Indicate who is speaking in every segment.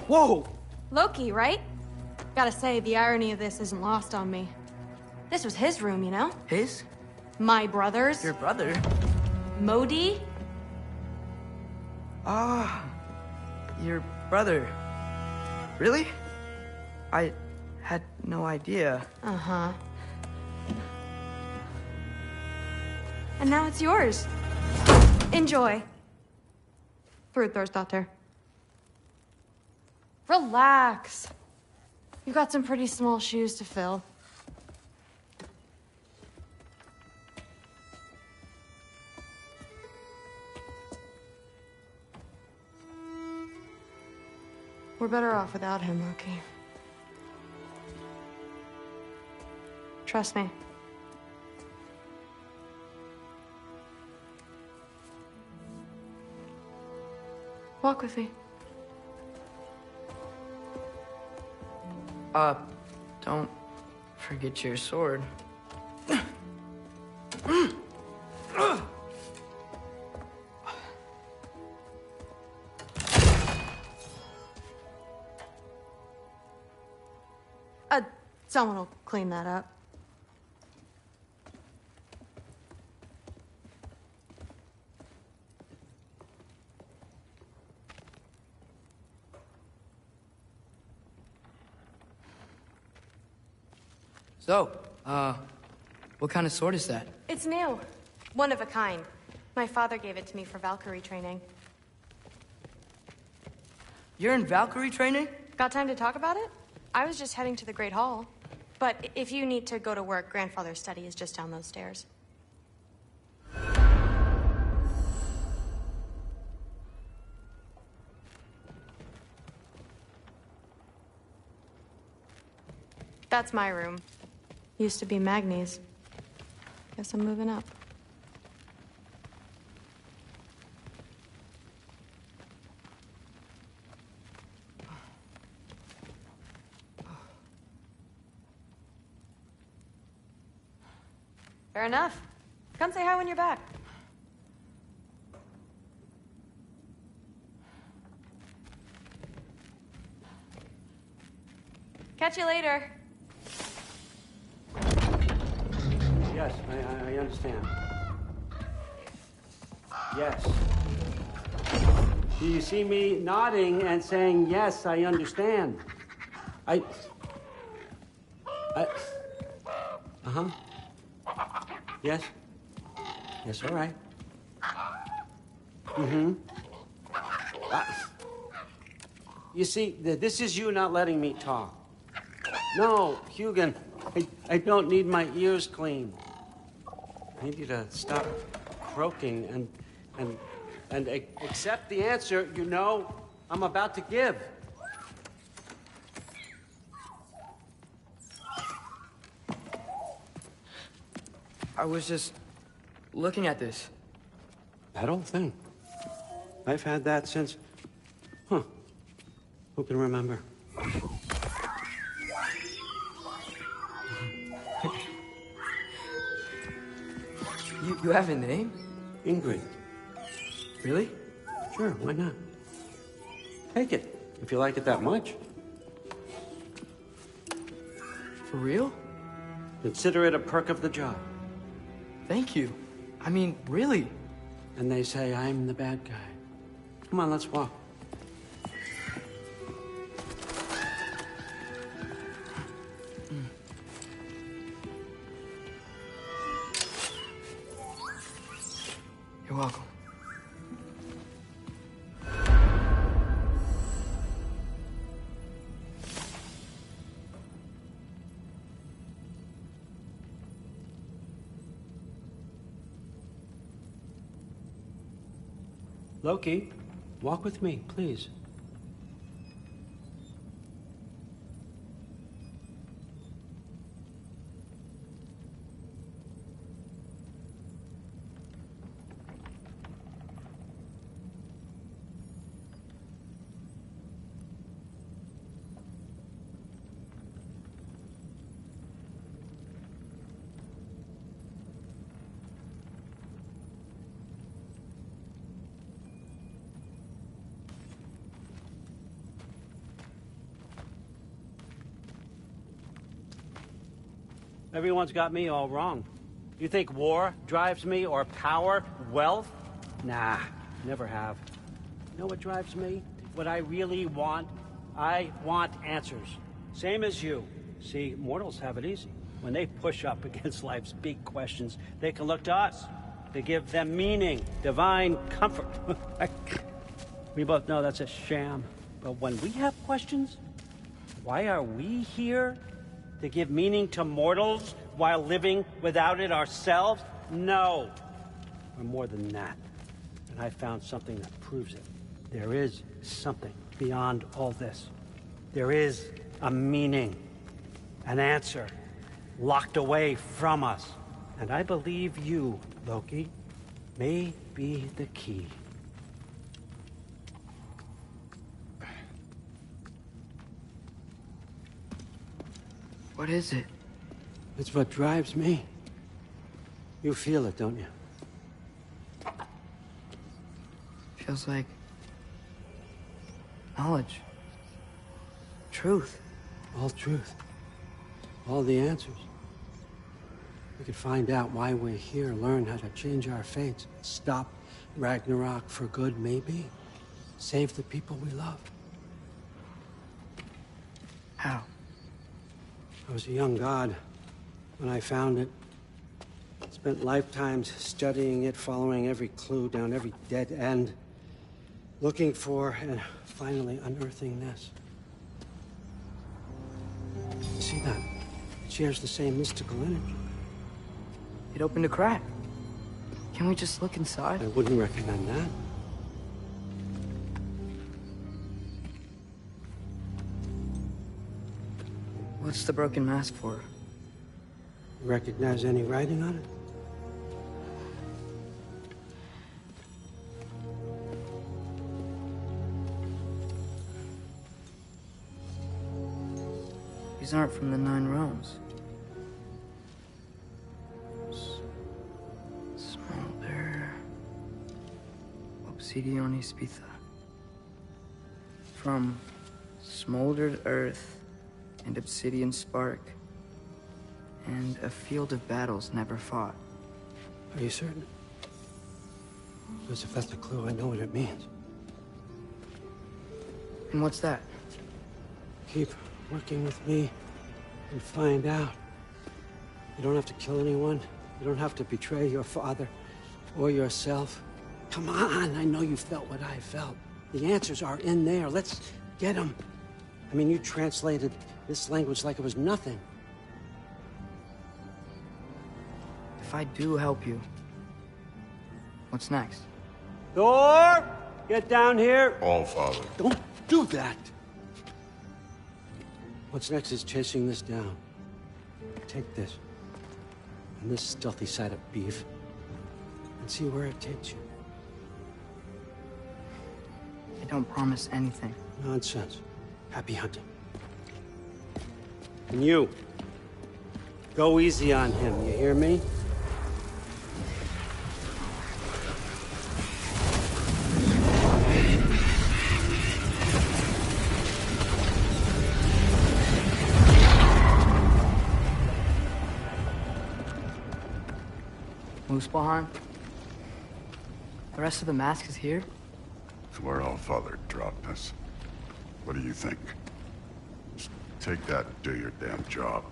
Speaker 1: Whoa!
Speaker 2: Loki, right? Gotta say, the irony of this isn't lost on me. This was his room, you know?
Speaker 1: His?
Speaker 2: My brother's.
Speaker 1: Your brother?
Speaker 2: Modi?
Speaker 1: Ah, your brother. Really? I had no idea.
Speaker 2: Uh-huh. And now it's yours. Enjoy. Fruit thirst out there. Relax. You've got some pretty small shoes to fill. We're better off without him, Loki. Trust me. Walk with me.
Speaker 1: Don't forget your sword.
Speaker 2: Someone will clean that up.
Speaker 1: So, what kind of sword is that?
Speaker 2: It's new. One of a kind. My father gave it to me for Valkyrie training.
Speaker 1: You're in Valkyrie training?
Speaker 2: Got time to talk about it? I was just heading to the Great Hall. But if you need to go to work, Grandfather's study is just down those stairs. That's my room. Used to be Magni's. Guess I'm moving up. Fair enough. Come say hi when you're back. Catch you later.
Speaker 3: Yes, I understand. Yes. Do you see me nodding and saying, yes, I understand? Uh-huh. Yes? Yes, all right. Mm-hmm. You see, this is you not letting me talk. No, Hugin, I don't need my ears cleaned. I need you to stop croaking and accept the answer you know I'm about to give.
Speaker 1: I was just looking at this.
Speaker 3: That old thing. I've had that since... Huh. Who can remember?
Speaker 1: You have a name?
Speaker 3: Ingrid.
Speaker 1: Really?
Speaker 3: Sure, why not? Take it, if you like it that much.
Speaker 1: For real?
Speaker 3: Consider it a perk of the job.
Speaker 1: Thank you. I mean, really.
Speaker 3: And they say I'm the bad guy. Come on, let's walk.
Speaker 1: You're welcome.
Speaker 3: Loki, walk with me, please. Everyone's got me all wrong. You think war drives me, or power, wealth? Nah, never have. You know what drives me? What I really want? I want answers. Same as you. See, mortals have it easy. When they push up against life's big questions, they can look to us to give them meaning, divine comfort. We both know that's a sham. But when we have questions, why are we here? To give meaning to mortals while living without it ourselves? No. We're more than that. And I found something that proves it. There is something beyond all this. There is a meaning, an answer, locked away from us. And I believe you, Loki, may be the key.
Speaker 1: What is it?
Speaker 3: It's what drives me. You feel it, don't you?
Speaker 1: Feels like knowledge. Truth.
Speaker 3: All truth. All the answers. We could find out why we're here, learn how to change our fates, stop Ragnarok for good, maybe. Save the people we love.
Speaker 1: How?
Speaker 3: I was a young god when I found it. Spent lifetimes studying it, following every clue down every dead end, looking for and finally unearthing this. You see that? It shares the same mystical energy.
Speaker 1: It opened a crack. Can we just look inside?
Speaker 3: I wouldn't recommend that.
Speaker 1: What's the broken mask for?
Speaker 3: You recognize any writing on it?
Speaker 1: These aren't from the Nine Realms. Smolder. Obsidion Ispitha. From smoldered earth and obsidian spark, and a field of battles never fought.
Speaker 3: Are you certain? Because if that's a clue, I know what it means.
Speaker 1: And what's that?
Speaker 3: Keep working with me and find out. You don't have to kill anyone. You don't have to betray your father or yourself. Come on, I know you felt what I felt. The answers are in there. Let's get them. I mean, you translated this language like it was nothing.
Speaker 1: If I do help you, what's next?
Speaker 3: Thor! Get down here!
Speaker 4: All Father.
Speaker 3: Don't do that! What's next is chasing this down. Take this, and this stealthy side of beef, and see where it takes you.
Speaker 1: I don't promise anything.
Speaker 3: Nonsense. Happy hunting. And you, go easy on him, you hear me?
Speaker 1: Muspelheim? The rest of the mask is here?
Speaker 4: It's where All Father dropped us. What do you think? Just take that and do your damn job.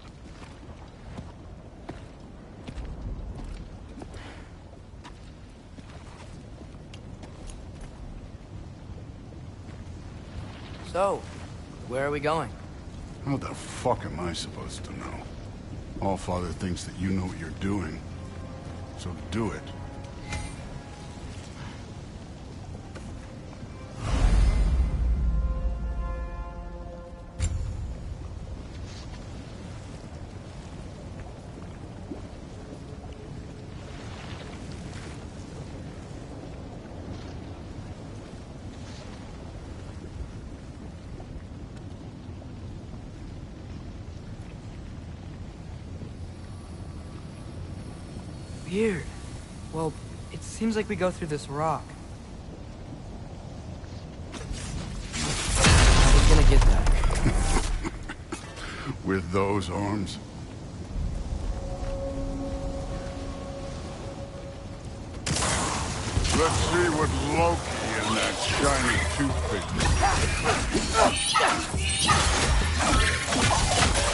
Speaker 1: So, where are we going?
Speaker 4: How the fuck am I supposed to know? All Father thinks that you know what you're doing. So do it.
Speaker 1: Weird. Well, it seems like we go through this rock. I was gonna get that.
Speaker 4: With those arms? Let's see what Loki and that shiny toothpick do.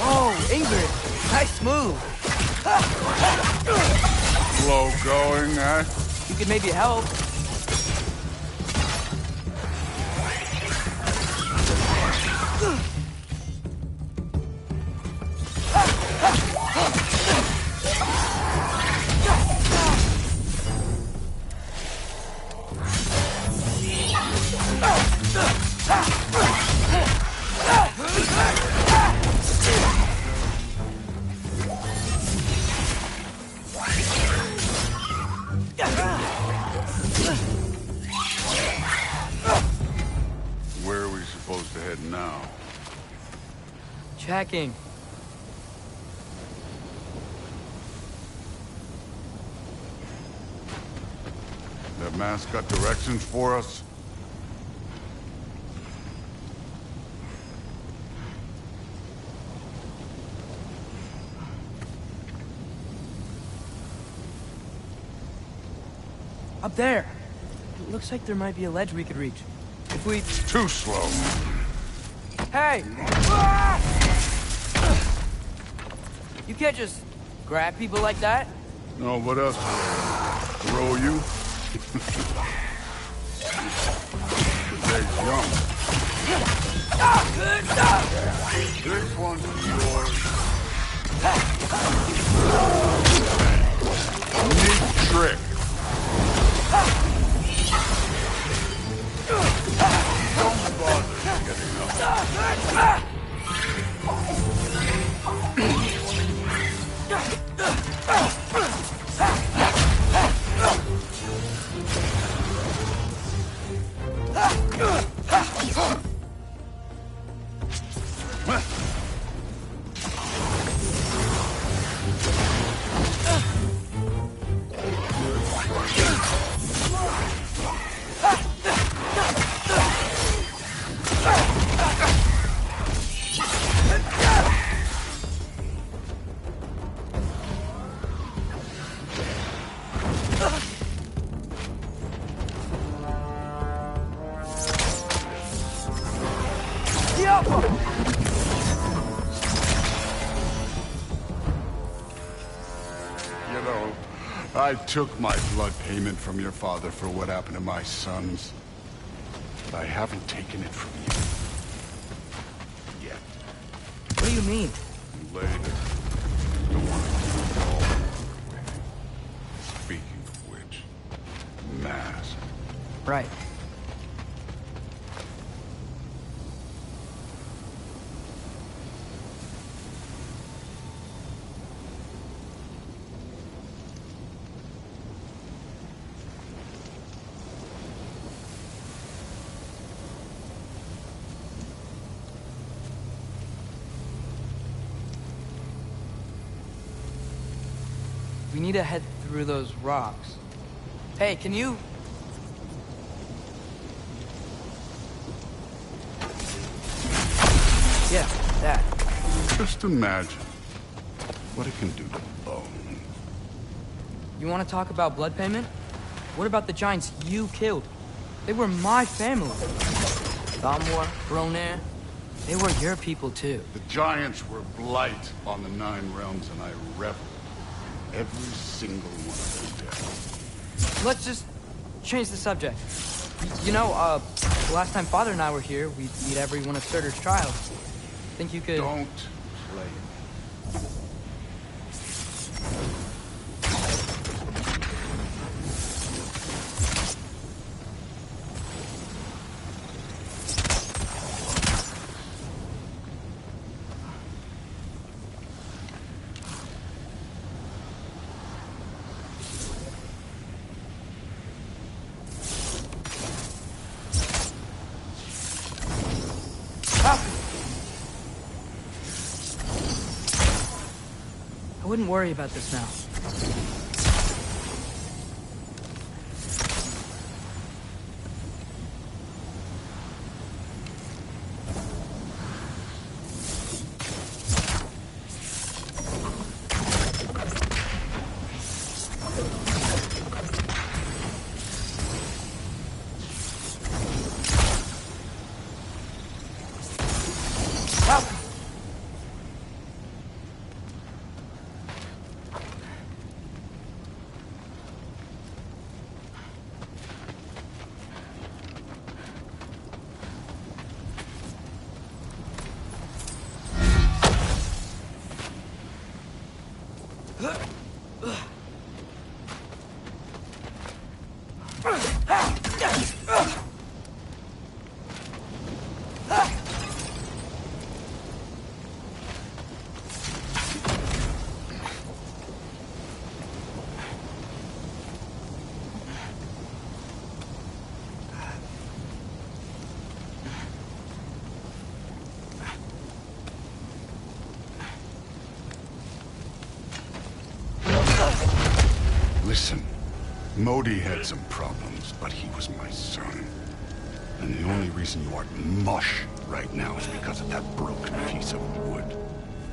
Speaker 1: Oh, Ingrid! Nice move!
Speaker 4: Slow going, eh?
Speaker 1: You could maybe help.
Speaker 4: Where are we supposed to head now?
Speaker 1: Checking.
Speaker 4: That mask got directions for us?
Speaker 1: Up there. It looks like there might be a ledge we could reach. If we...
Speaker 4: Too slow.
Speaker 1: Hey! You can't just grab people like that.
Speaker 4: No, what else? Throw you? The day's young. This one's yours. Neat trick. Don't bother getting up. You know, I took my blood payment from your father for what happened to my sons. But I haven't taken it from you. Yet.
Speaker 1: What do you mean?
Speaker 4: Later. Don't want to keep it all over with. Speaking of which, mask.
Speaker 1: Right. We need to head through those rocks. Hey, can you... Yeah, that.
Speaker 4: Just imagine what it can do to bone.
Speaker 1: You want to talk about blood payment? What about the giants you killed? They were my family. Thamor, Bronir, they were your people too.
Speaker 4: The giants were blight on the 9 realms, and I reveled every single one of their deaths.
Speaker 1: Let's just change the subject. You know, the last time Father and I were here, we beat every one of Surtur's trials. Think you could...
Speaker 4: Don't play.
Speaker 1: I wouldn't worry about this now.
Speaker 4: Listen, Modi had some problems, but he was my son. And the only reason you aren't mush right now is because of that broken piece of wood.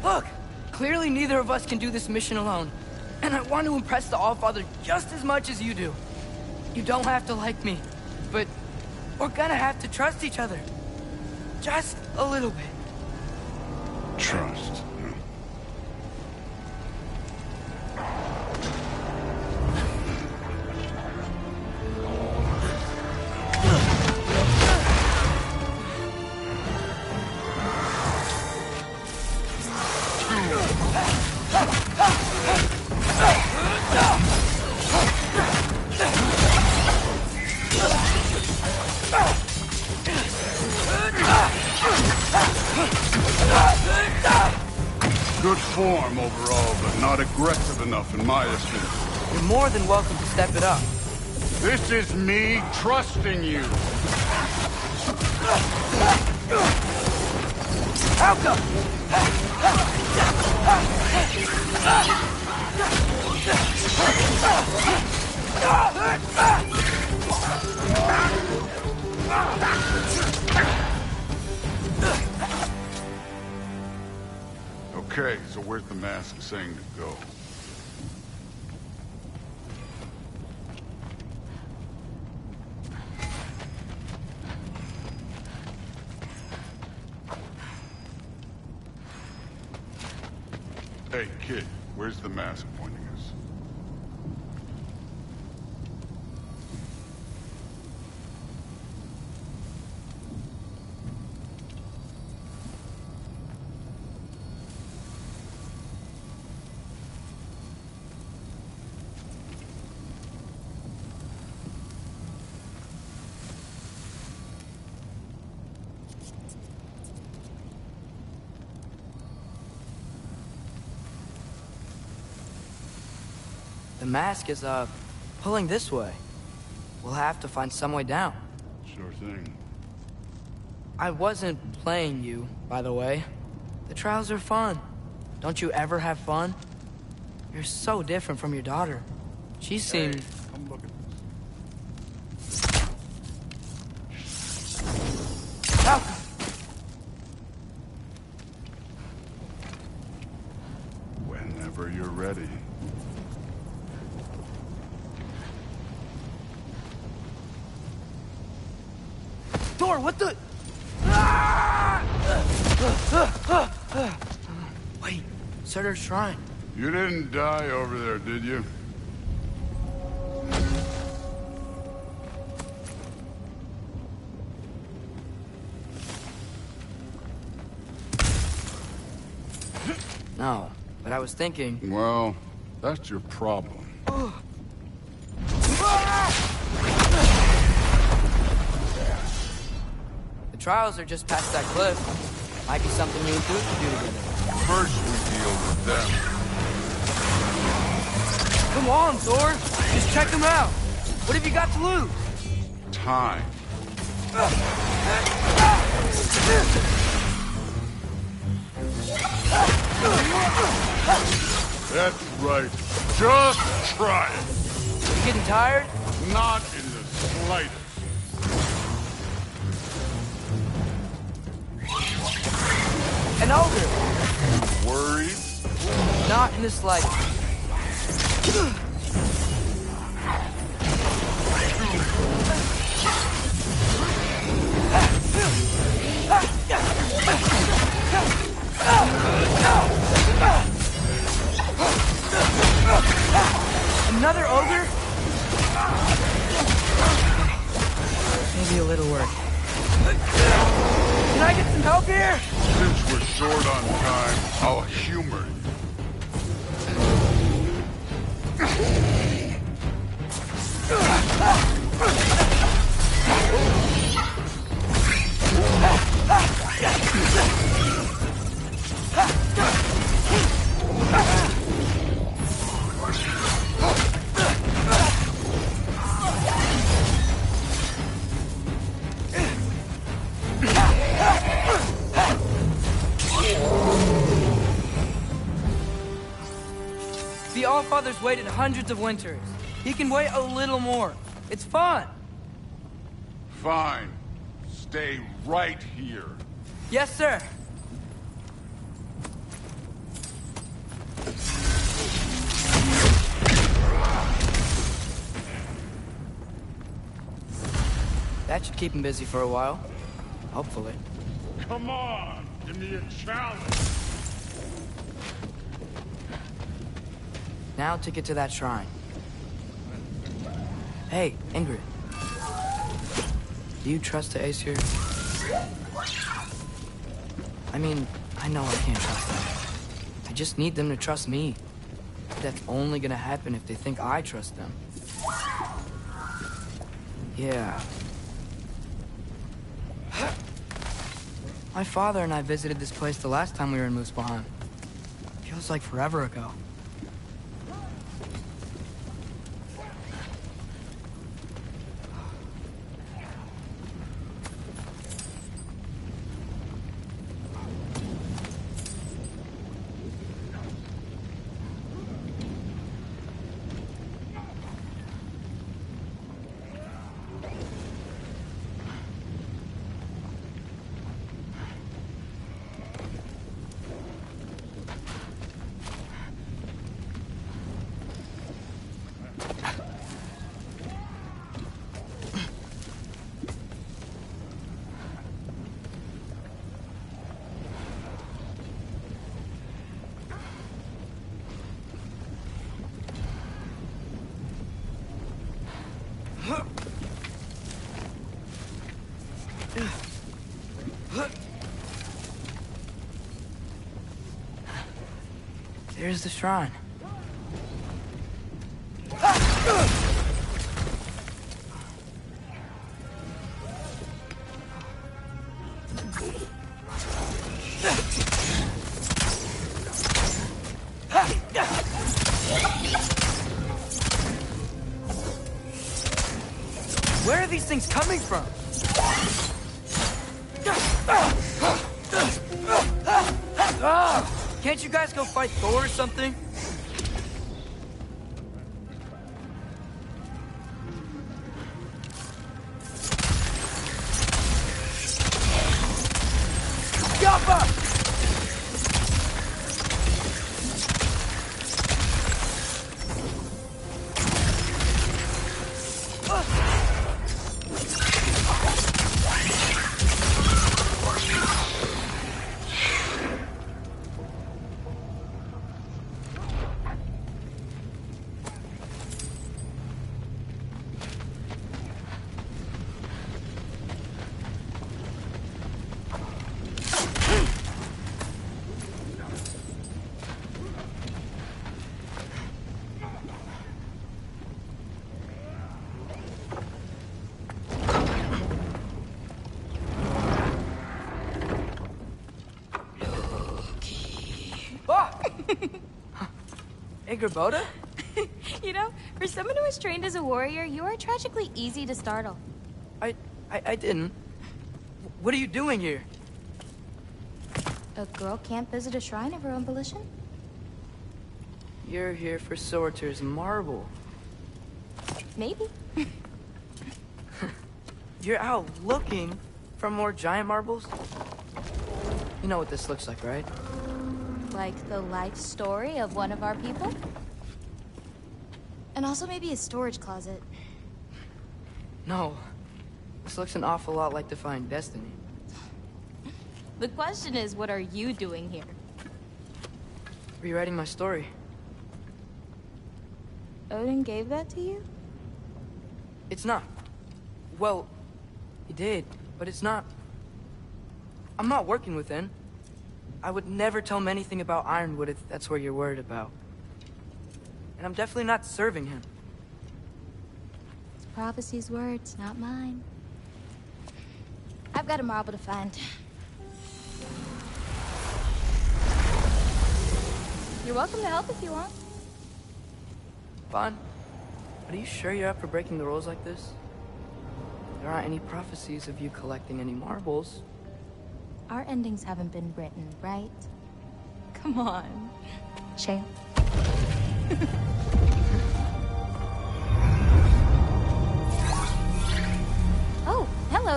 Speaker 1: Look! Clearly neither of us can do this mission alone. And I want to impress the Allfather just as much as you do. You don't have to like me, but we're gonna have to trust each other. Just a little bit.
Speaker 4: Trust. Good form overall, but not aggressive enough in my opinion.
Speaker 1: You're more than welcome to step it up.
Speaker 4: This is me trusting you.
Speaker 1: Alka!
Speaker 4: Okay, so where's the mask saying to go? Hey, kid, where's the mask pointing us?
Speaker 1: The mask is, pulling this way. We'll have to find some way down.
Speaker 4: Sure thing.
Speaker 1: I wasn't playing you, by the way. The trials are fun. Don't you ever have fun? You're so different from your daughter. She seemed...
Speaker 4: Hey, come look at this.
Speaker 1: Alka!
Speaker 4: Whenever you're ready.
Speaker 1: Thor, what the... Wait, Surtur's shrine.
Speaker 4: You didn't die over there, did you?
Speaker 1: No, but I was thinking...
Speaker 4: Well, that's your problem.
Speaker 1: The trials are just past that cliff. Might be something you and Duke can do together.
Speaker 4: First we deal with them.
Speaker 1: Come on, Thor! Just check them out! What have you got to lose?
Speaker 4: Time. That's right. Just try it.
Speaker 1: You getting tired?
Speaker 4: Not in the slightest.
Speaker 1: An ogre!
Speaker 4: Worried?
Speaker 1: Not in the slightest. Another ogre? Maybe a little work. Can I get some help here?
Speaker 4: Since we're short on time, I'll humor you.
Speaker 1: The Allfathers waited hundreds of winters. He can wait a little more. It's fun.
Speaker 4: Fine. Stay right here.
Speaker 1: Yes, sir. That should keep him busy for a while. Hopefully.
Speaker 4: Come on! Give me a challenge!
Speaker 1: Now to get to that shrine. Hey, Ingrid. Do you trust the Ace here? I mean, I know I can't trust them. I just need them to trust me. That's only gonna happen if they think I trust them. Yeah. My father and I visited this place the last time we were in Muspelheim. Feels like forever ago. There's the shrine. Where are these things coming from? Can't you guys go fight Thor or something? Yappa! Boda?
Speaker 2: You know, for someone who was trained as a warrior, you are tragically easy to startle.
Speaker 1: I didn't. What are you doing here?
Speaker 2: A girl can't visit a shrine of her own volition?
Speaker 1: You're here for Sorter's marble.
Speaker 2: Maybe.
Speaker 1: You're out looking for more giant marbles? You know what this looks like, right?
Speaker 2: Like the life story of one of our people? And also maybe a storage closet.
Speaker 1: No. This looks an awful lot like Defying Destiny.
Speaker 2: The question is, what are you doing here?
Speaker 1: Rewriting my story.
Speaker 2: Odin gave that to you?
Speaker 1: It's not. Well, he did, but it's not. I'm not working with him. I would never tell him anything about Ironwood if that's what you're worried about. And I'm definitely not serving him.
Speaker 2: It's prophecy's words, not mine. I've got a marble to find. You're welcome to help if you want.
Speaker 1: Fine. But are you sure you're up for breaking the rules like this? There aren't any prophecies of you collecting any marbles.
Speaker 2: Our endings haven't been written, right? Come on. Shale.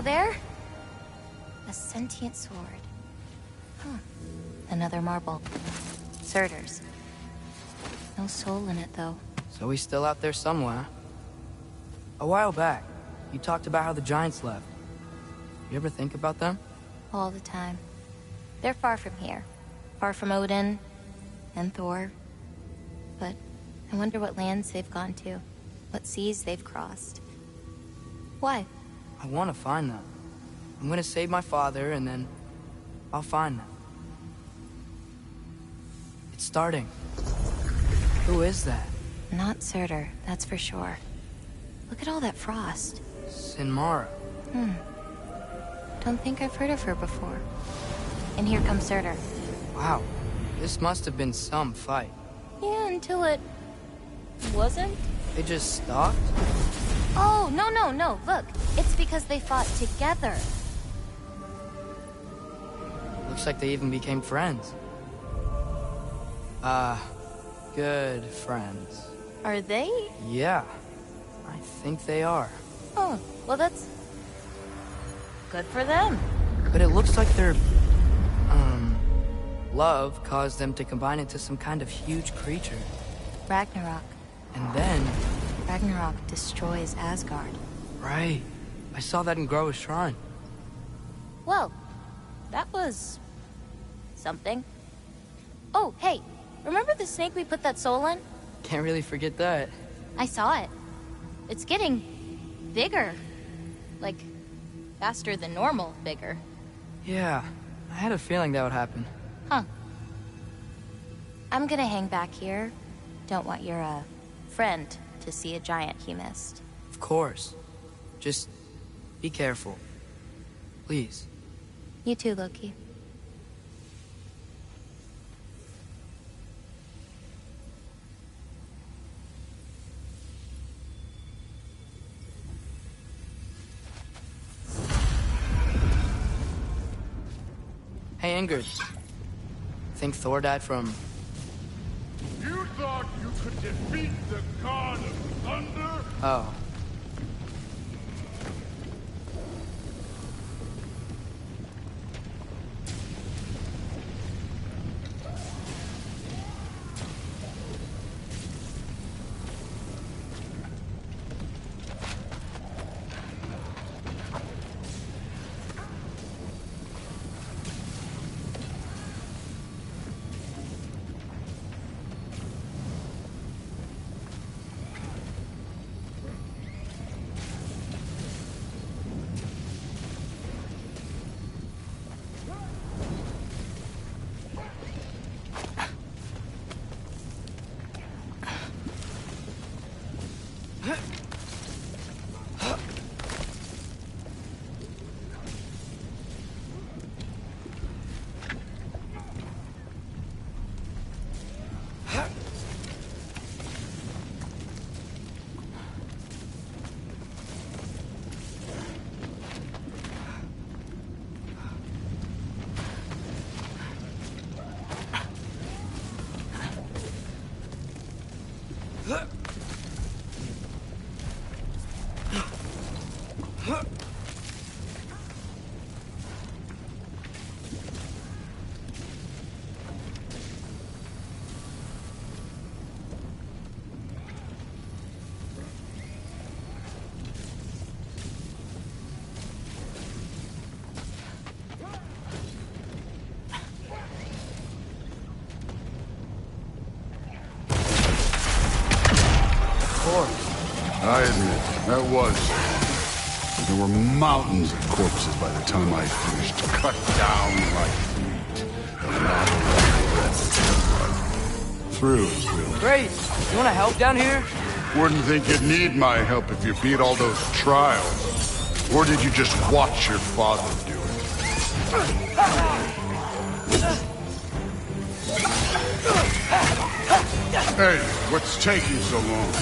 Speaker 5: there? A sentient sword. Huh. Another marble. Surtur's. No soul in it, though.
Speaker 1: So he's still out there somewhere. A while back, you talked about how the giants left. You ever think about them?
Speaker 5: All the time. They're far from here. Far from Odin and Thor. But I wonder what lands they've gone to. What seas they've crossed. Why?
Speaker 1: I want to find them. I'm gonna save my father, and then I'll find them. It's starting. Who is that?
Speaker 5: Not Surtur, that's for sure. Look at all that frost.
Speaker 1: Sinmara.
Speaker 5: Don't think I've heard of her before. And here comes Surtur.
Speaker 1: Wow. This must have been some fight.
Speaker 5: Yeah, until it... wasn't?
Speaker 1: They just stopped?
Speaker 5: Oh, no. Look, it's because they fought together.
Speaker 1: Looks like they even became friends. Good friends.
Speaker 5: Are they?
Speaker 1: Yeah, I think they are.
Speaker 5: Oh, well that's... good for them.
Speaker 1: But it looks like their, love caused them to combine into some kind of huge creature.
Speaker 5: Ragnarok.
Speaker 1: And then...
Speaker 5: Ragnarok destroys Asgard.
Speaker 1: Right. I saw that in Groa's shrine.
Speaker 5: Well, that was... something. Oh, hey, remember the snake we put that soul in?
Speaker 1: Can't really forget that.
Speaker 5: I saw it. It's getting... bigger. Like, faster than normal bigger.
Speaker 1: Yeah, I had a feeling that would happen.
Speaker 5: Huh. I'm gonna hang back here. Don't want your, friend to see a giant he missed.
Speaker 1: Of course. Just be careful. Please.
Speaker 5: You too, Loki.
Speaker 1: Hey, Ingrid. Think Thor died from...
Speaker 6: You thought you could defeat the god of thunder?
Speaker 1: Oh.
Speaker 4: I admit, that was. There were mountains of corpses by the time I finished, cut down like meat. Not the rest. Through, really.
Speaker 1: Great! You wanna help down here?
Speaker 4: Wouldn't think you'd need my help if you beat all those trials. Or did you just watch your father do it? Hey, what's taking so long?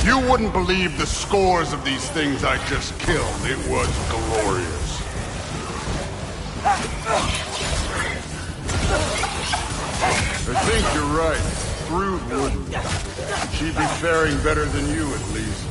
Speaker 4: You You wouldn't believe the scores of these things I just killed. It was glorious. I think you're right. Thrud wouldn't. She'd be faring better than you, at least.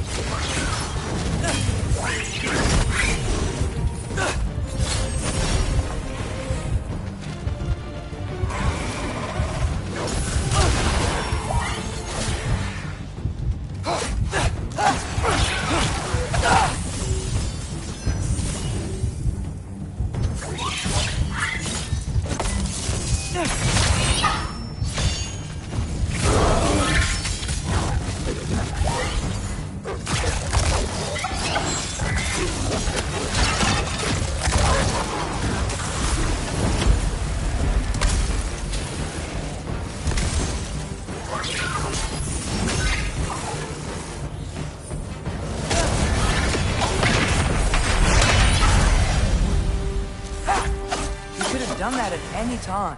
Speaker 1: Done that at any time.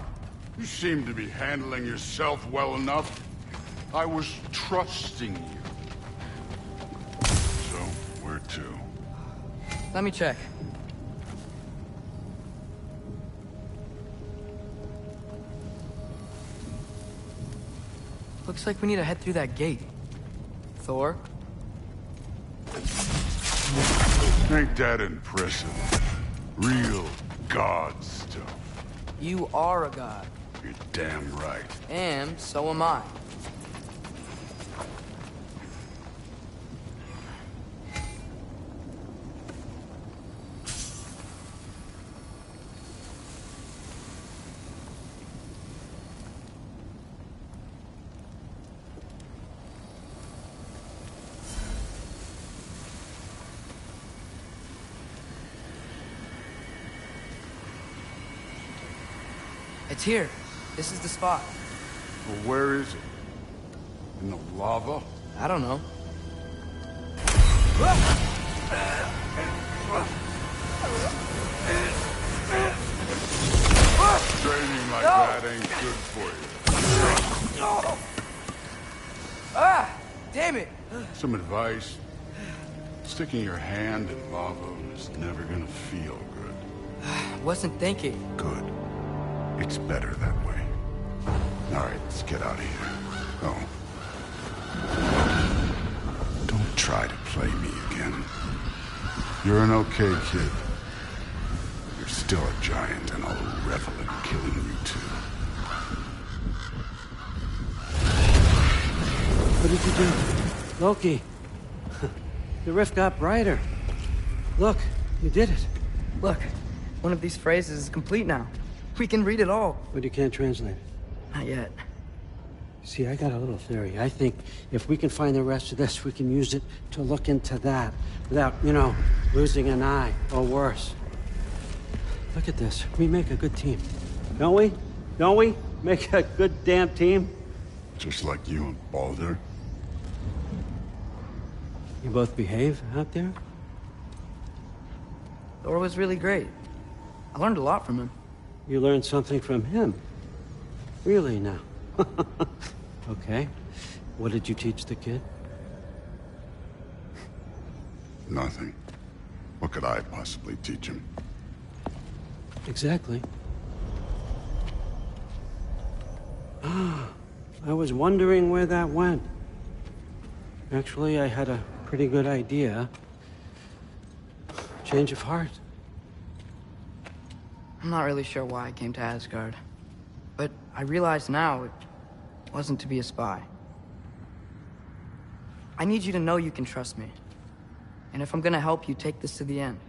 Speaker 4: You seem to be handling yourself well enough. I was trusting you. So, where to?
Speaker 1: Let me check. Looks like we need to head through that gate. Thor?
Speaker 4: Ain't that impressive? Real god stuff.
Speaker 1: You are a god.
Speaker 4: You're damn right.
Speaker 1: And so am I. It's here. This is the spot.
Speaker 4: Well, where is it? In the lava?
Speaker 1: I don't know.
Speaker 4: Training like that ain't good for you.
Speaker 1: Ah! Damn it!
Speaker 4: Some advice. Sticking your hand in lava is never gonna feel good.
Speaker 1: Wasn't thinking.
Speaker 4: Good. It's better that way. All right, let's get out of here. Oh. Don't try to play me again. You're an okay kid. You're still a giant, and I'll revel in killing you too.
Speaker 3: What did you do? Loki. The rift got brighter. Look, you did it.
Speaker 1: Look, one of these phrases is complete now. We can read it all.
Speaker 3: But you can't translate it.
Speaker 1: Not yet.
Speaker 3: See, I got a little theory. I think if we can find the rest of this, we can use it to look into that without, losing an eye or worse. Look at this. We make a good team. Don't we? Don't we? Make a good damn team?
Speaker 4: Just like you and Baldur.
Speaker 3: You both behave out there?
Speaker 1: Thor was really great. I learned a lot from him.
Speaker 3: You learned something from him? Really now? Okay. What did you teach the kid?
Speaker 4: Nothing. What could I possibly teach him?
Speaker 3: Exactly. I was wondering where that went. Actually, I had a pretty good idea. Change of heart.
Speaker 1: I'm not really sure why I came to Asgard. But I realize now it wasn't to be a spy. I need you to know you can trust me. And if I'm gonna help you take this to the end,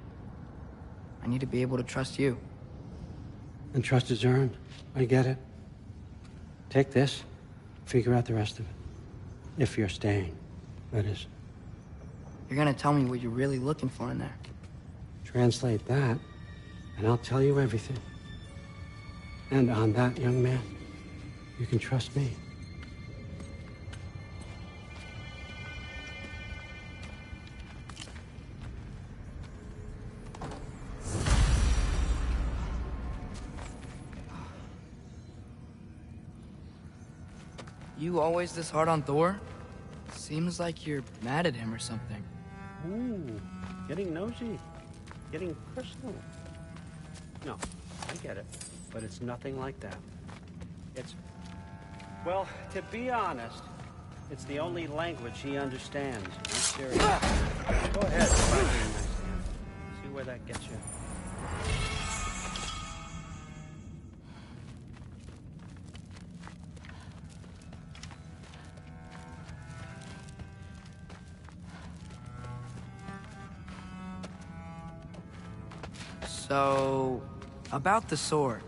Speaker 1: I need to be able to trust you.
Speaker 3: And trust is earned. I get it. Take this, figure out the rest of it. If you're staying, that is.
Speaker 1: You're gonna tell me what you're really looking for in there.
Speaker 3: Translate that, and I'll tell you everything. And on that, young man, you can trust me.
Speaker 1: You always this hard on Thor? Seems like you're mad at him or something.
Speaker 3: Ooh, getting nosy. Getting personal. No, I get it. But it's nothing like that. It's... Well, to be honest, it's the only language he understands. I'm serious. Go ahead, try being nice to him. See where that gets you.
Speaker 1: So, about the sword.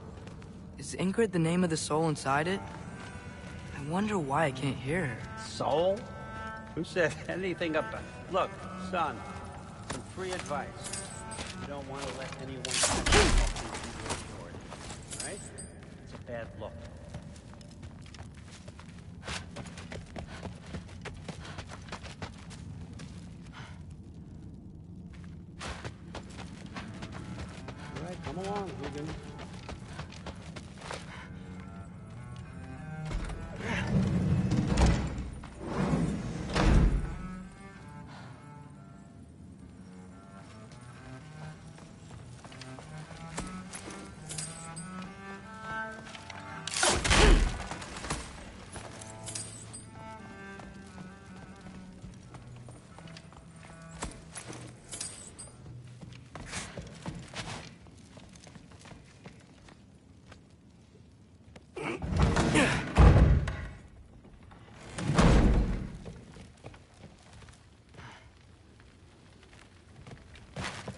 Speaker 1: Is Ingrid the name of the soul inside it? I wonder why I can't hear her.
Speaker 3: Soul? Who said anything about... Look, son, some free advice. You don't want to let anyone talk you into your sword, right? It's a bad look. All right, come along, Hogan.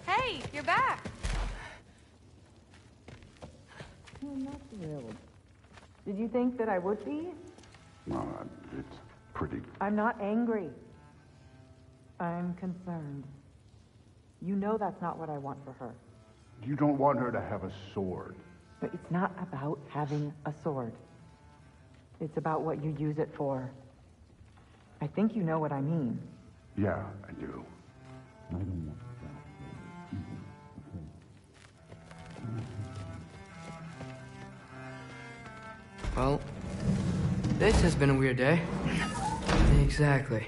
Speaker 2: Hey, you're back.
Speaker 7: I'm not thrilled. Did you think that I would be?
Speaker 4: No, it's pretty...
Speaker 7: I'm not angry. I'm concerned. You know that's not what I want for her.
Speaker 4: You don't want her to have a sword.
Speaker 7: But it's not about having a sword. It's about what you use it for. I think you know what I mean.
Speaker 4: Yeah, I do. I don't want
Speaker 1: Well, this has been a weird day. Exactly.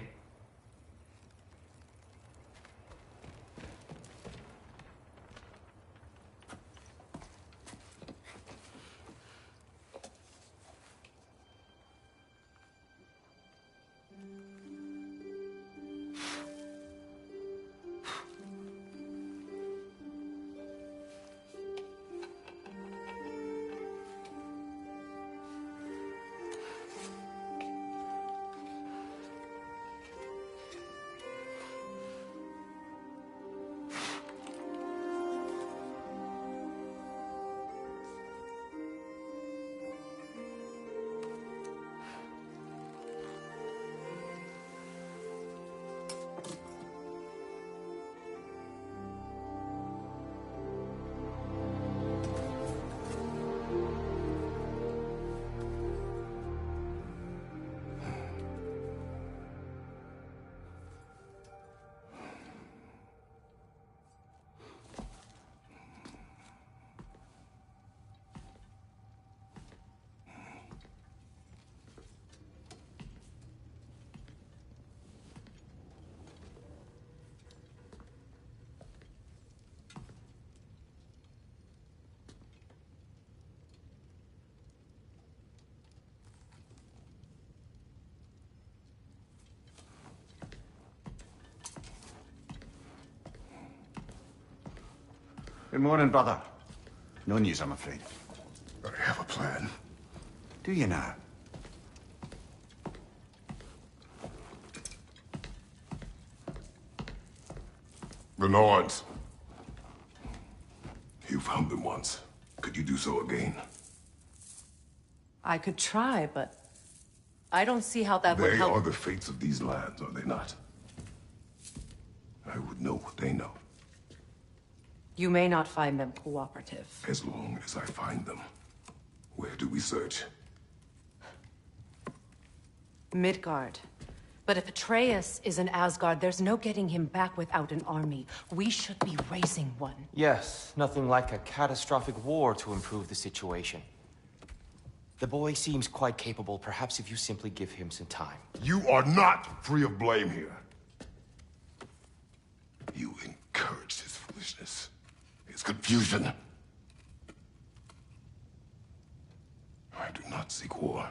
Speaker 8: Good morning, brother. No news, I'm afraid.
Speaker 4: I have a plan.
Speaker 8: Do you now?
Speaker 9: The Nords. You found them once. Could you do so again?
Speaker 10: I could try, but I don't see how that would
Speaker 9: They
Speaker 10: help.
Speaker 9: are the fates of these lands, are they not? I would know what they know,
Speaker 10: You may not find them cooperative.
Speaker 9: as long as I find them. Where do we search?
Speaker 10: Midgard. But if Atreus is in Asgard, there's no getting him back without an army. We should be raising one.
Speaker 11: Yes, nothing like a catastrophic war to improve the situation. The boy seems quite capable. Perhaps if you simply give him some time.
Speaker 9: You are not free of blame here. You encouraged his foolishness, his confusion. I do not seek war.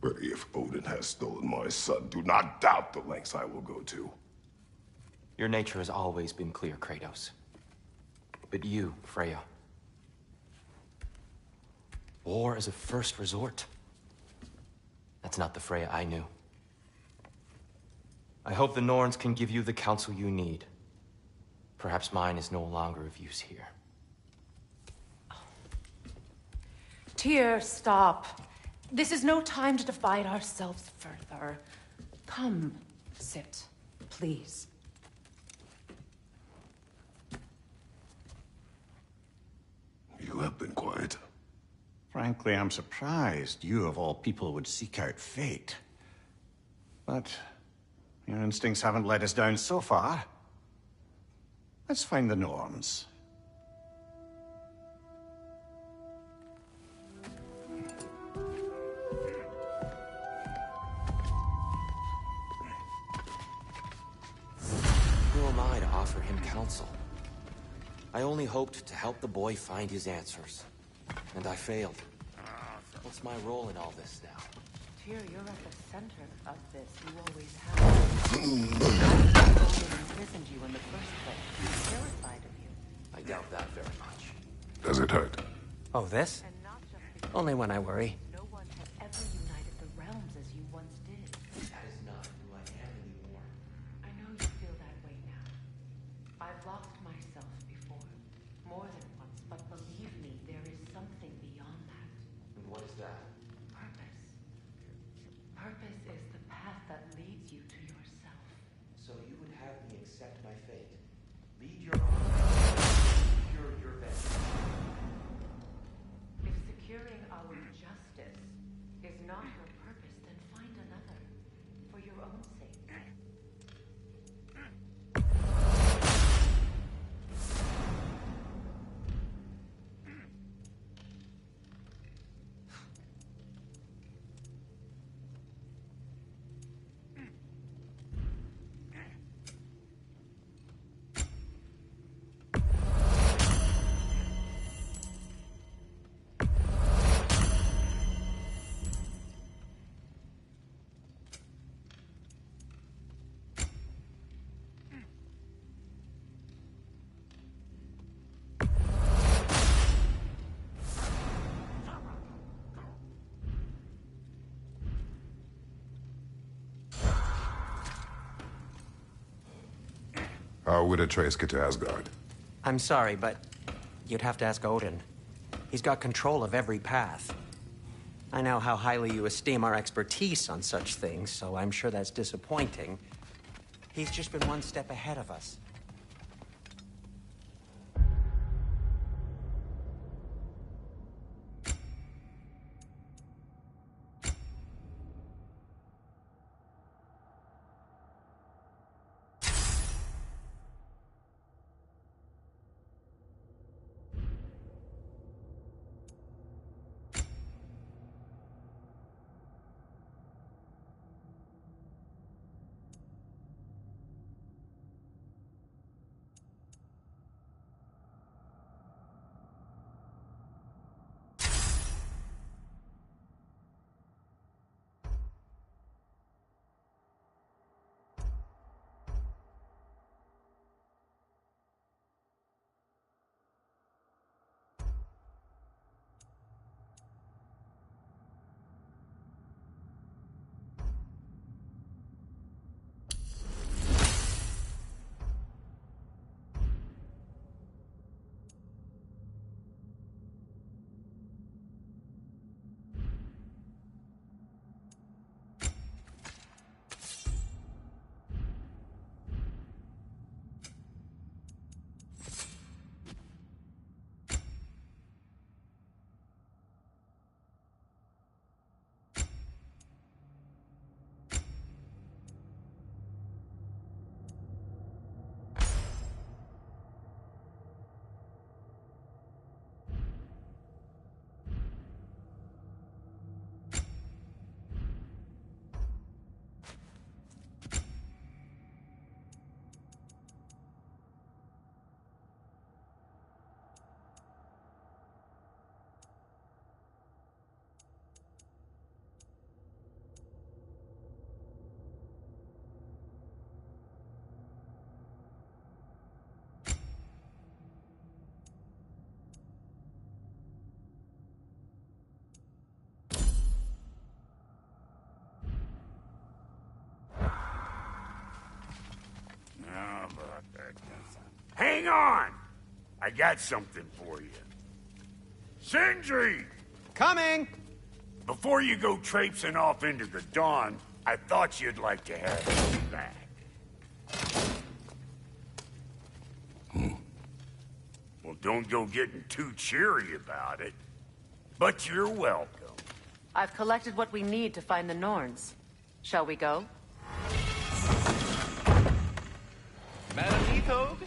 Speaker 9: But if Odin has stolen my son, do not doubt the lengths I will go to.
Speaker 11: Your nature has always been clear, Kratos. But you, Freya. War as a first resort. That's not the Freya I knew. I hope the Norns can give you the counsel you need. Perhaps mine is no longer of use here.
Speaker 10: Tyr, stop. This is no time to divide ourselves further. Come, sit, please.
Speaker 9: You have been quiet.
Speaker 8: Frankly, I'm surprised you, of all people, would seek out fate. But your instincts haven't let us down so far. Let's find the Norns.
Speaker 11: Who am I to offer him counsel? I only hoped to help the boy find his answers. And I failed. What's my role in all this now?
Speaker 10: Tyr, you're at the center of this. You always have. Odin imprisoned you in the first place. He's terrified of you.
Speaker 11: I doubt that very much.
Speaker 9: Does it hurt?
Speaker 12: Oh, this?
Speaker 10: And not just because
Speaker 12: Only when I worry.
Speaker 10: no one has ever united the realms as you once did.
Speaker 11: That is not who I am anymore.
Speaker 10: I know you feel that way now. I've lost myself before. More than once, but believe me, there is something beyond that.
Speaker 11: And what is that?
Speaker 10: Purpose. Purpose is the path that leads you to yourself.
Speaker 11: So you would have me accept my fate. Lead your army. Cure your vengeance.
Speaker 10: If securing our justice is not your purpose, then find another. For your own sake.
Speaker 9: How would Atreus get to Asgard?
Speaker 12: I'm sorry, but you'd have to ask Odin. He's got control of every path. I know how highly you esteem our expertise on such things, so I'm sure that's disappointing. He's just been one step ahead of us.
Speaker 6: on! I got something for you. Sindri!
Speaker 12: Coming!
Speaker 6: Before you go traipsing off into the dawn, I thought you'd like to have this back. Well, don't go getting too cheery about it. But you're welcome.
Speaker 10: I've collected what we need to find the Norns. Shall we go?
Speaker 13: Madam Ethog?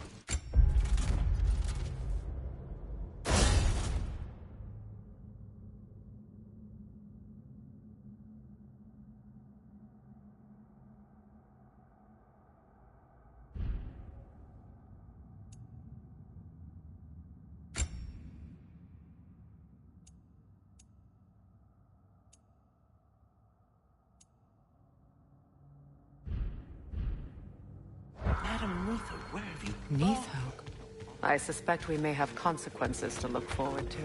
Speaker 10: Where have you gone? I suspect we may have consequences to look forward to.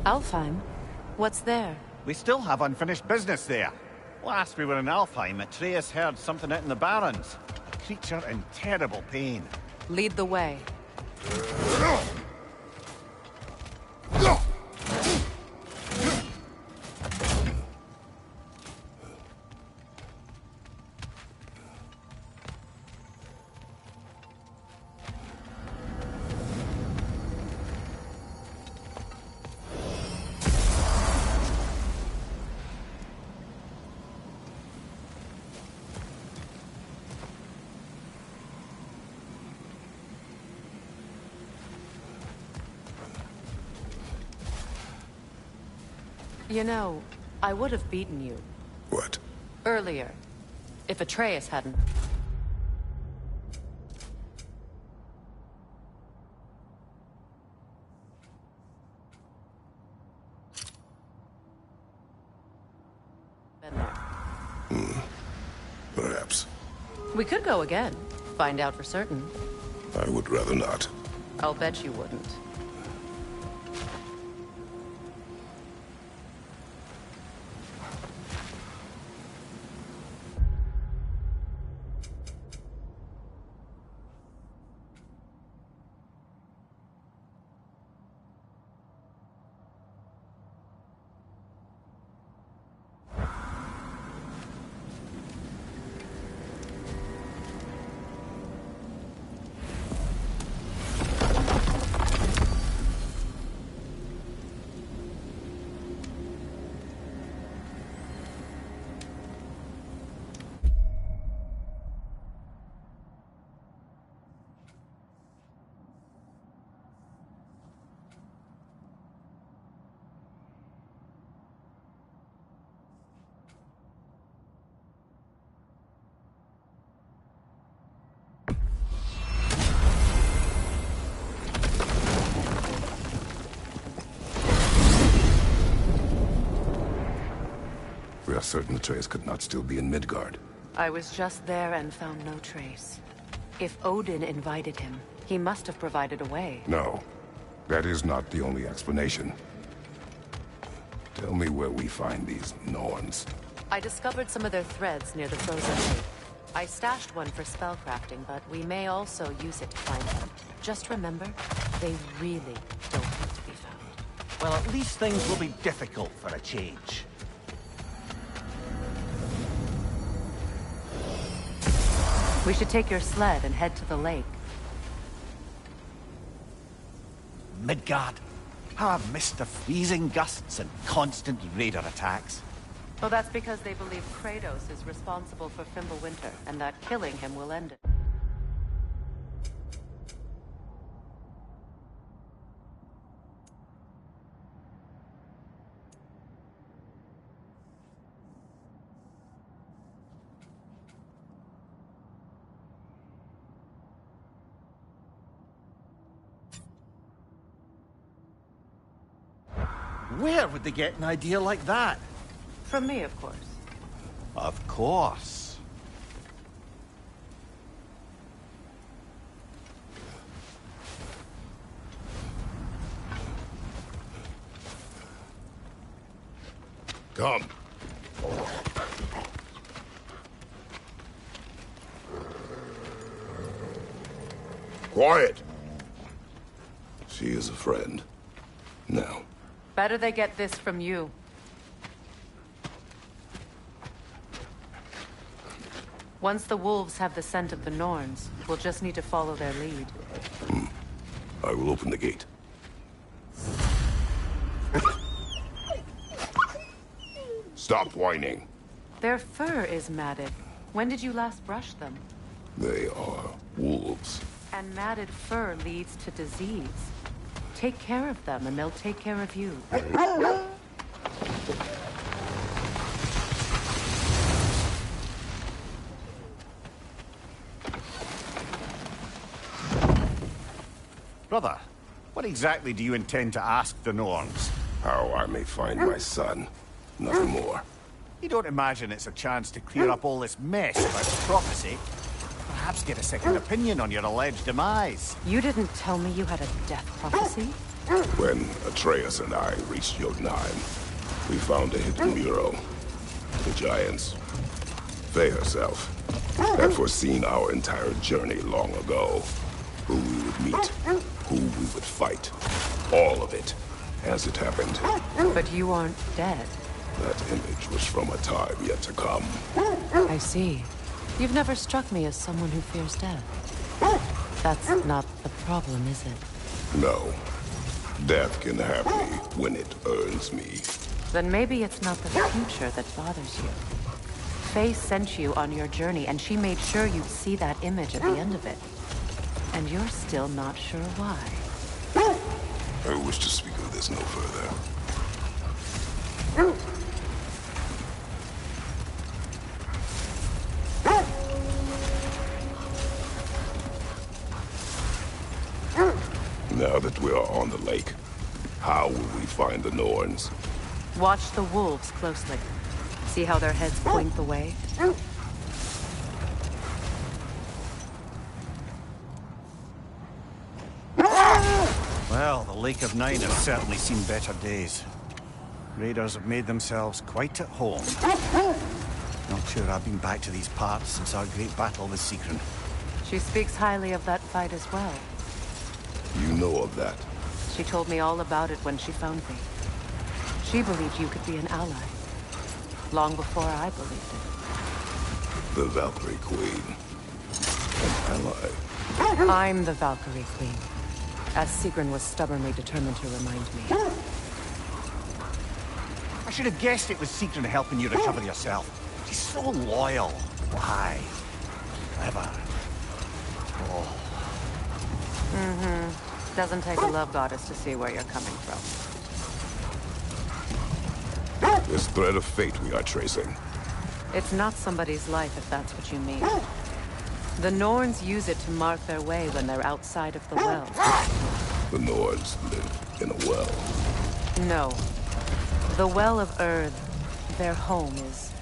Speaker 10: Alfheim? What's there?
Speaker 8: We still have unfinished business there. Last we were in Alfheim, Atreus heard something out in the Barrens. A creature in terrible pain.
Speaker 10: Lead the way. You know, I would have beaten you.
Speaker 9: What?
Speaker 10: Earlier. If Atreus hadn't. Been there.
Speaker 9: Perhaps.
Speaker 10: We could go again. Find out for certain.
Speaker 9: I would rather not.
Speaker 10: I'll bet you wouldn't.
Speaker 9: We are certain Atreus could not still be in Midgard.
Speaker 10: I was just there and found no trace. If Odin invited him, he must have provided a way.
Speaker 9: No, that is not the only explanation. Tell me where we find these Norns.
Speaker 10: I discovered some of their threads near the frozen lake. I stashed one for spellcrafting, but we may also use it to find them. Just remember, they really don't need to be found.
Speaker 8: Well, at least things will be difficult for a change.
Speaker 10: We should take your sled and head to the lake.
Speaker 8: Midgard? How I've missed the freezing gusts and constant raider attacks.
Speaker 10: Well, that's because they believe Kratos is responsible for Fimbulwinter, and that killing him will end it.
Speaker 8: Where would they get an idea like that?
Speaker 10: From me, of course.
Speaker 8: Of course.
Speaker 9: Come. Quiet. She is a friend. Now.
Speaker 10: Better they get this from you. Once the wolves have the scent of the Norns, we'll just need to follow their lead.
Speaker 9: I will open the gate. Stop whining.
Speaker 10: Their fur is matted. When did you last brush them?
Speaker 9: They are wolves.
Speaker 10: And matted fur leads to disease. Take care of them, and they'll take care of you.
Speaker 8: Brother, what exactly do you intend to ask the Norns?
Speaker 9: How I may find my son. Nothing more.
Speaker 8: You don't imagine it's a chance to clear up all this mess about prophecy? Perhaps get a second opinion on your alleged demise.
Speaker 10: You didn't tell me you had a death prophecy?
Speaker 9: When Atreus and I reached Jotunheim, we found a hidden mural. The giants, Faye herself, had foreseen our entire journey long ago. Who we would meet, who we would fight. All of it, as it happened.
Speaker 10: But you aren't dead.
Speaker 9: That image was from a time yet to come.
Speaker 10: I see. You've never struck me as someone who fears death. That's not the problem, is it?
Speaker 9: No. Death can have me when it earns me.
Speaker 10: Then maybe it's not the future that bothers you. Faye sent you on your journey, and she made sure you'd see that image at the end of it. And you're still not sure why.
Speaker 9: I wish to speak of this no further. Now that we are on the lake, how will we find the Norns?
Speaker 10: Watch the wolves closely. See how their heads point the way?
Speaker 8: Well, the Lake of Nine has certainly seen better days. Raiders have made themselves quite at home. Not sure I've been back to these parts since our great battle with Sigrun.
Speaker 10: She speaks highly of that fight as well.
Speaker 9: You know of that?
Speaker 10: She told me all about it when she found me. She believed you could be an ally. Long before I believed it.
Speaker 9: The Valkyrie Queen. An ally.
Speaker 10: I'm the Valkyrie Queen. As Sigrun was stubbornly determined to remind me.
Speaker 8: I should have guessed it was Sigrun helping you recover yourself. She's so loyal. Why? Clever. Oh.
Speaker 10: Mm-hmm. Doesn't take a love goddess to see where you're coming from.
Speaker 9: This thread of fate we are tracing.
Speaker 10: It's not somebody's life, if that's what you mean. The Norns use it to mark their way when they're outside of the well.
Speaker 9: The Norns live in a well.
Speaker 10: No. The Well of Earth, their home, is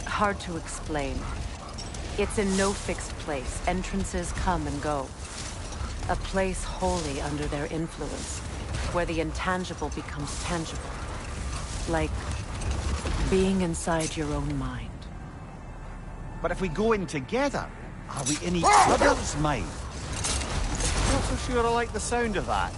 Speaker 10: hard to explain. It's in no fixed place. Entrances come and go. A place wholly under their influence, where the intangible becomes tangible. Like being inside your own mind.
Speaker 8: But if we go in together, are we in each other's mind? Not so sure I like the sound of that.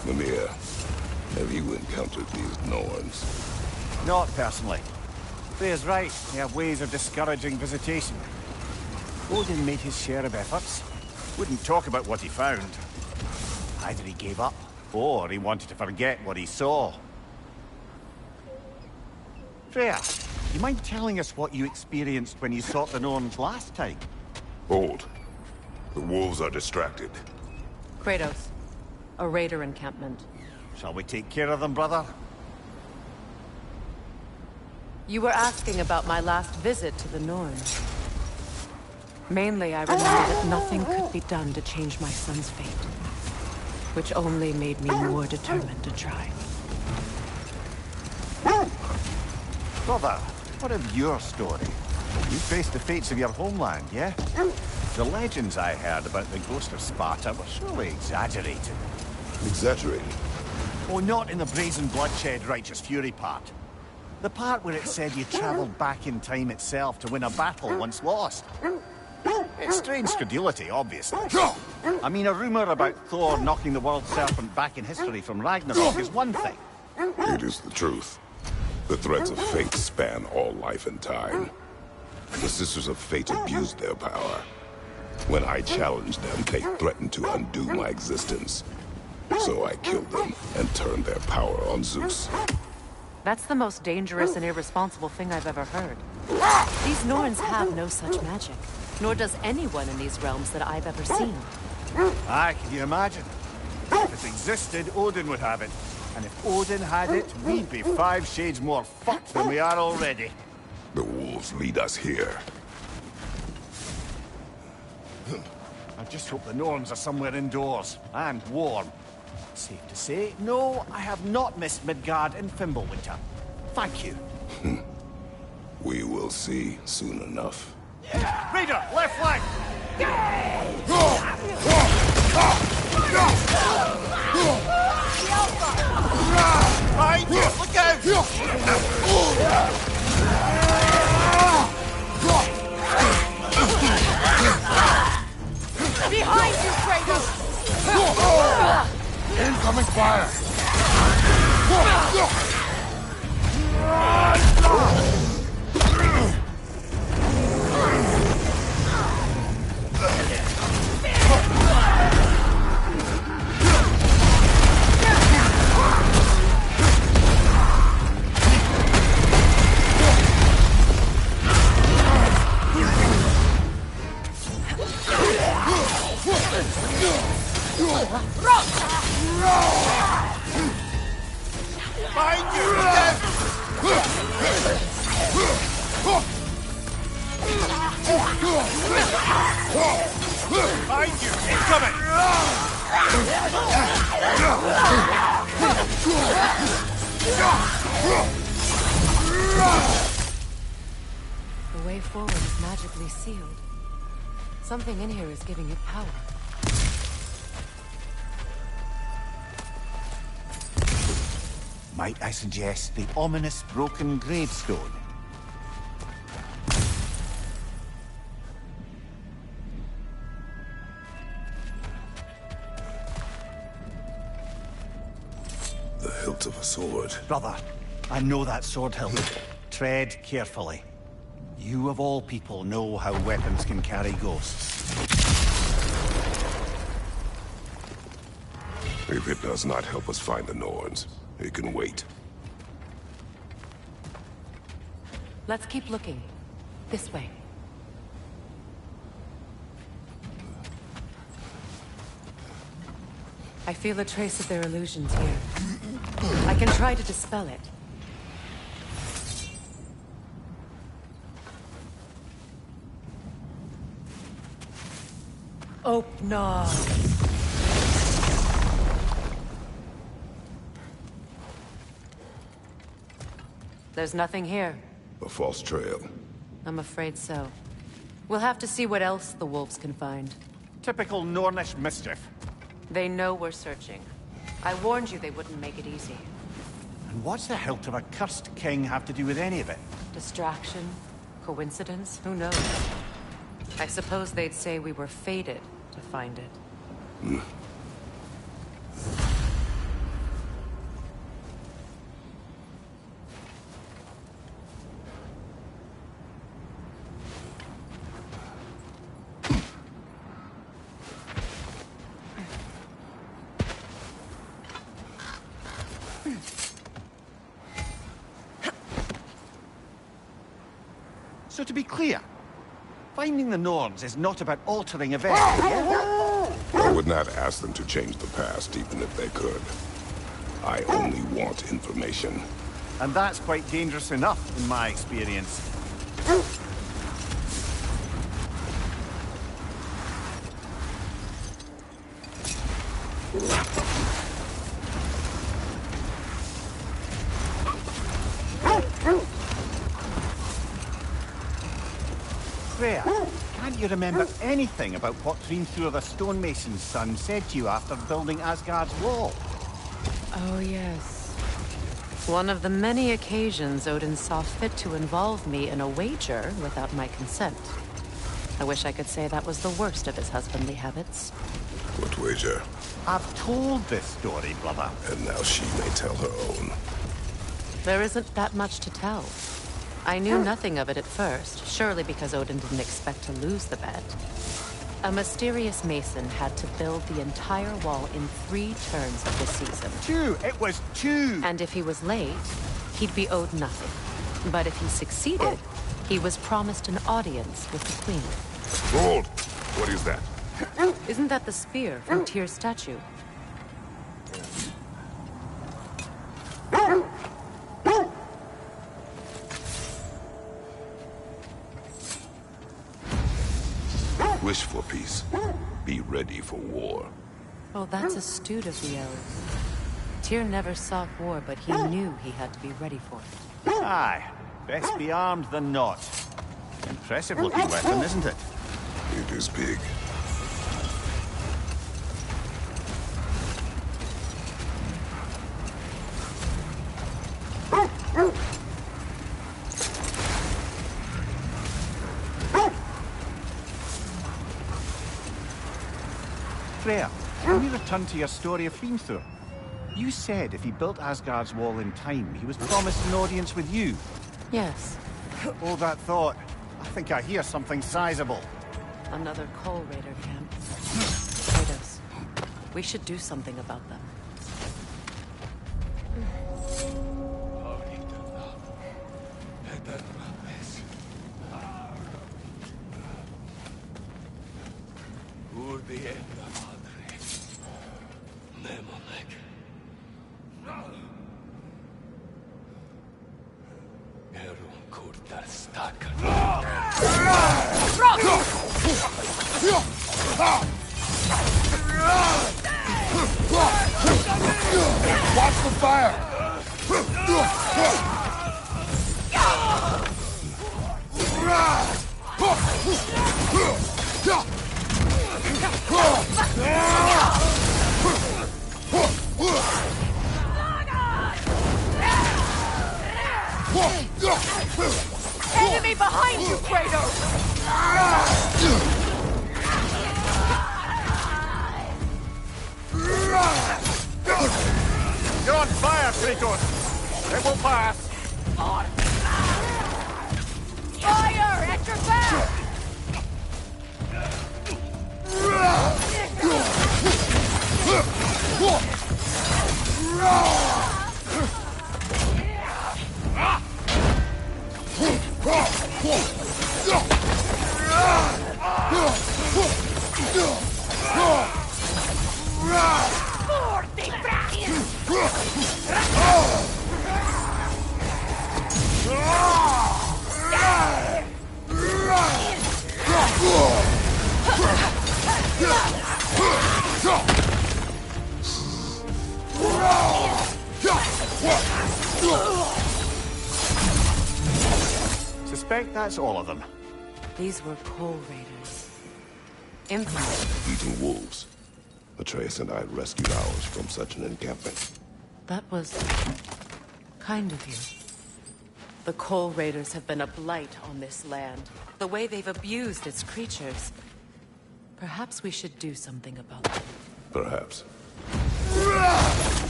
Speaker 9: Mimir, have you encountered these Norns?
Speaker 8: Not personally, Freya's right. They have ways of discouraging visitation. Odin made his share of efforts. Wouldn't talk about what he found. Either he gave up, or he wanted to forget what he saw. Freya, you mind telling us what you experienced when you sought the Norns last time?
Speaker 9: Hold. The wolves are distracted.
Speaker 10: Kratos, a raider encampment.
Speaker 8: Shall we take care of them, brother?
Speaker 10: You were asking about my last visit to the Norns. Mainly, I remember that nothing could be done to change my son's fate, which only made me more determined to try.
Speaker 8: Brother, what of your story? You faced the fates of your homeland, yeah? The legends I heard about the ghost of Sparta were surely exaggerated.
Speaker 9: Exaggerated?
Speaker 8: Oh, not in the brazen bloodshed righteous fury part. The part where it said you travelled back in time itself to win a battle once lost. It's strange credulity, obviously. I mean, a rumour about Thor knocking the world serpent back in history from Ragnarok is one thing.
Speaker 9: It is the truth. The threads of fate span all life and time. The Sisters of Fate abused their power. When I challenged them, they threatened to undo my existence. So I killed them and turned their power on Zeus.
Speaker 10: That's the most dangerous and irresponsible thing I've ever heard. These Norns have no such magic, nor does anyone in these realms that I've ever seen.
Speaker 8: Aye, can you imagine? If it existed, Odin would have it. And if Odin had it, we'd be 5 shades more fucked than we are already.
Speaker 9: The wolves lead us here.
Speaker 8: I just hope the Norns are somewhere indoors, and warm. Safe to say, no, I have not missed Midgard and Fimbulwinter. Thank you.
Speaker 9: We will see soon enough.
Speaker 8: Raider, left flank! Behind you! Look out!
Speaker 14: Behind you, Kratos!
Speaker 6: Incoming fire!
Speaker 14: Behind you!
Speaker 8: Behind you! Incoming!
Speaker 10: The way forward is magically sealed. Something in here is giving it power.
Speaker 8: Might I suggest the ominous broken gravestone?
Speaker 9: The hilt of a sword.
Speaker 8: Brother, I know that sword hilt. Tread carefully. You of all people know how weapons can carry ghosts.
Speaker 9: If it does not help us find the Norns, it can wait.
Speaker 10: Let's keep looking. This way. I feel a trace of their illusions here. I can try to dispel it. Opnar. There's nothing here.
Speaker 9: A false trail.
Speaker 10: I'm afraid so. We'll have to see what else the wolves can find.
Speaker 8: Typical Nornish mischief.
Speaker 10: They know we're searching. I warned you they wouldn't make it easy.
Speaker 8: And what's the hilt of a cursed king have to do with any of it?
Speaker 10: Distraction? Coincidence? Who knows? I suppose they'd say we were fated to find it.
Speaker 8: So to be clear, finding the Norns is not about altering events.
Speaker 9: I would not ask them to change the past, even if they could. I only want information.
Speaker 8: And that's quite dangerous enough, in my experience. Freya, can't you remember anything about what Hrimthur the stonemason's son said to you after building Asgard's wall?
Speaker 10: Oh, yes. One of the many occasions Odin saw fit to involve me in a wager without my consent. I wish I could say that was the worst of his husbandly habits.
Speaker 9: What wager?
Speaker 8: I've told this story, brother.
Speaker 9: And now she may tell her own.
Speaker 10: There isn't that much to tell. I knew nothing of it at first, surely because Odin didn't expect to lose the bet. A mysterious mason had to build the entire wall in 3 turns of the season.
Speaker 8: 2! It was 2!
Speaker 10: And if he was late, he'd be owed nothing. But if he succeeded, he was promised an audience with the queen.
Speaker 9: Hold! What is that?
Speaker 10: Isn't that the spear from Tyr's statue?
Speaker 9: Wish for peace. Be ready for war.
Speaker 10: Oh, that's astute of the elves. Tyr never sought war, but he knew he had to be ready for it.
Speaker 8: Aye. Best be armed than not. Impressive looking weapon, isn't it?
Speaker 9: It is big.
Speaker 8: Freya, can we return to your story of Hrimthur? You said if he built Asgard's wall in time, he was promised an audience with you.
Speaker 10: Yes.
Speaker 8: Hold that thought. I think I hear something sizable.
Speaker 10: Another Coal Raider camp. Kratos, we should do something about them.
Speaker 6: Watch the fire!
Speaker 14: Enemy behind you, Kratos!
Speaker 8: You're on fire, Kratos! It will pass!
Speaker 14: Fire at your back!
Speaker 8: Suspect that's all of them.
Speaker 10: These were Coal Raiders. Infamous.
Speaker 9: Eating wolves. Atreus and I rescued ours from such an encampment.
Speaker 10: That was kind of you. The Coal Raiders have been a blight on this land. The way they've abused its creatures. Perhaps we should do something about them.
Speaker 9: Perhaps.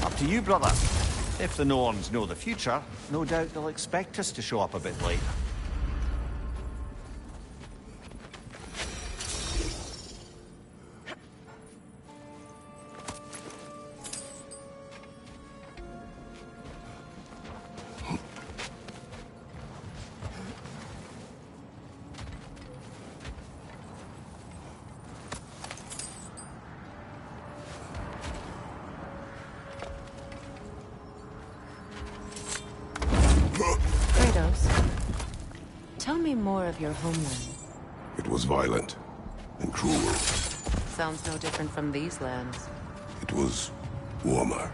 Speaker 8: Up to you, brother. If the Norns know the future, no doubt they'll expect us to show up a bit late.
Speaker 10: Tell me more of your homeland.
Speaker 9: It was violent and cruel.
Speaker 10: Sounds no different from these lands.
Speaker 9: It was warmer.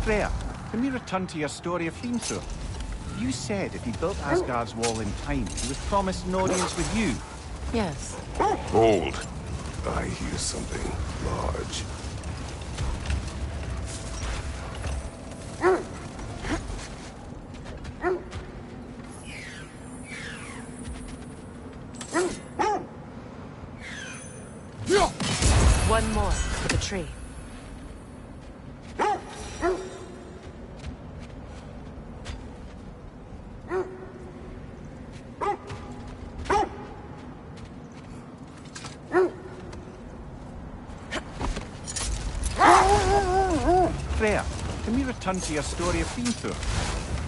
Speaker 8: Freya, can we return to your story of Hrimthur? You said if he built Asgard's wall in time, he was promised an audience with you.
Speaker 10: Yes.
Speaker 9: Hold. I hear something large.
Speaker 10: One more for the tree.
Speaker 8: Freya, can we return to your story of Hrimthur?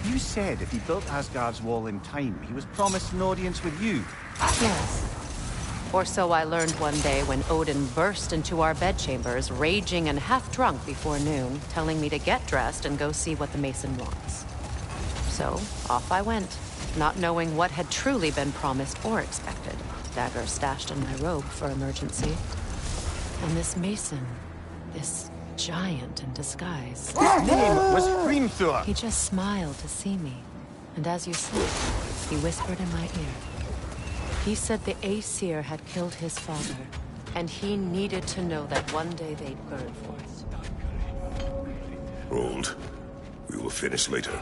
Speaker 8: You said if he built Asgard's wall in time, he was promised an audience with you.
Speaker 10: Yes. Or so I learned one day when Odin burst into our bedchambers, raging and half-drunk before noon, telling me to get dressed and go see what the Mason wants. So, off I went, not knowing what had truly been promised or expected. Dagger stashed in my robe for emergency. And this Mason, this giant in disguise.
Speaker 8: His name was Hrimthur!
Speaker 10: He just smiled to see me. And as you said, he whispered in my ear. He said the Aesir had killed his father, and he needed to know that one day they'd burn for it.
Speaker 9: Hold. We will finish later.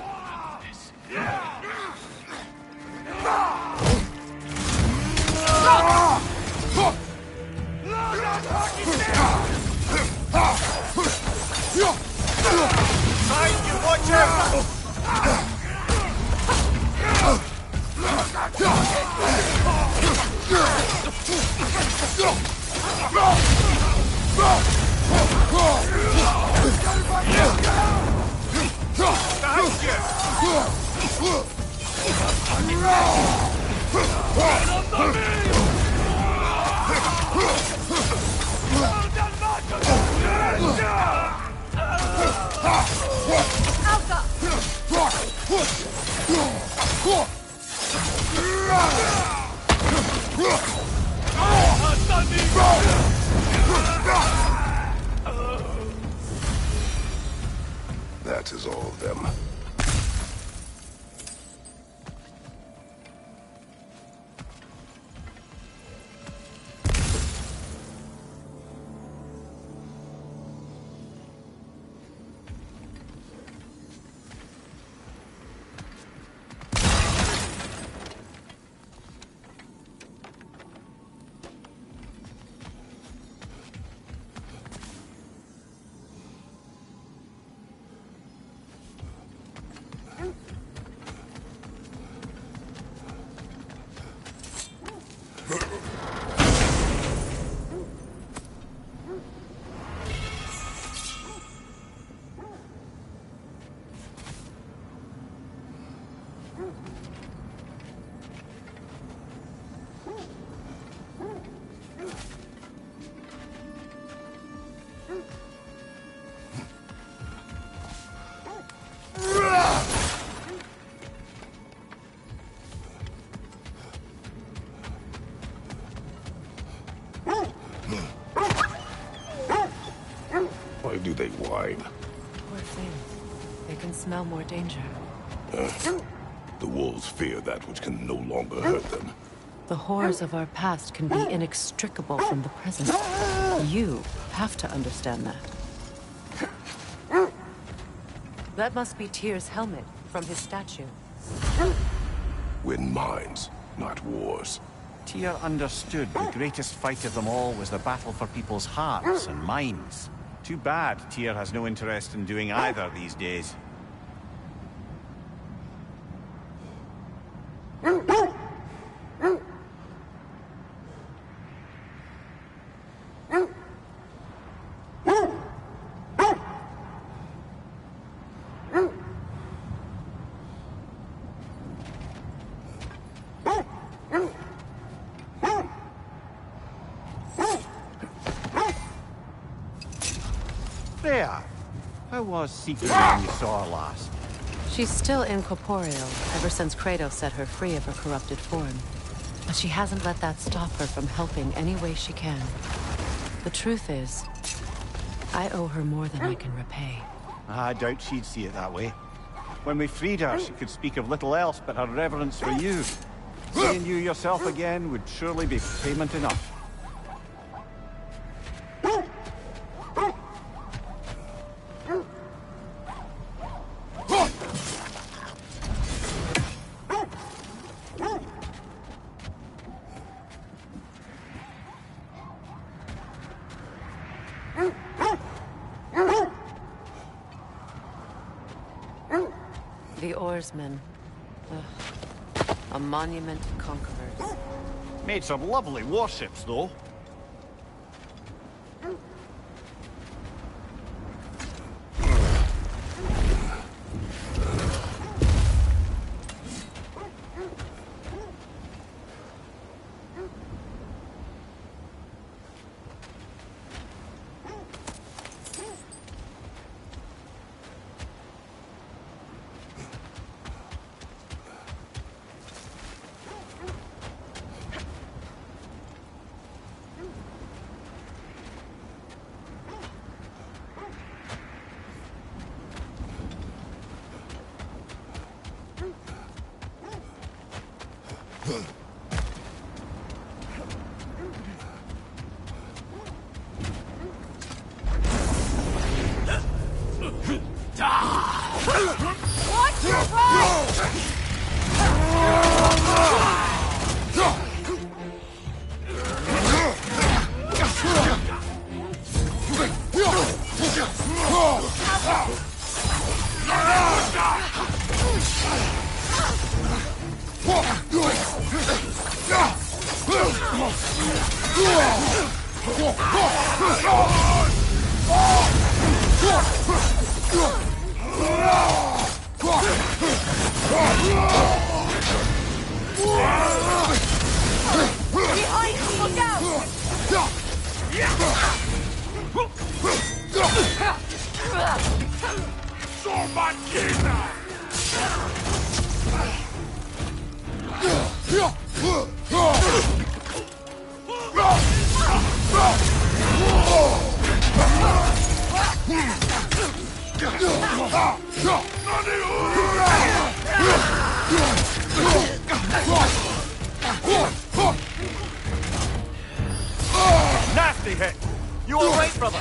Speaker 8: Watch out!
Speaker 9: That is all of them. Why do they whine?
Speaker 10: Poor things. They can smell more danger.
Speaker 9: The wolves fear that which can no longer hurt them.
Speaker 10: The horrors of our past can be inextricable from the present. You have to understand that. That must be Tyr's helmet from his statue.
Speaker 9: Win minds, not wars.
Speaker 8: Tyr understood the greatest fight of them all was the battle for people's hearts and minds. Too bad Tyr has no interest in doing either these days. How was Secret when you saw her last?
Speaker 10: She's still incorporeal, ever since Kratos set her free of her corrupted form. But she hasn't let that stop her from helping any way she can. The truth is, I owe her more than I can repay.
Speaker 8: I doubt she'd see it that way. When we freed her, she could speak of little else but her reverence for you. Seeing you yourself again would surely be payment enough.
Speaker 10: The oarsmen. A monument to conquerors.
Speaker 8: Made some lovely warships, though.
Speaker 14: Watch your right! Behind you, look
Speaker 8: Nasty hit! You alright, brother?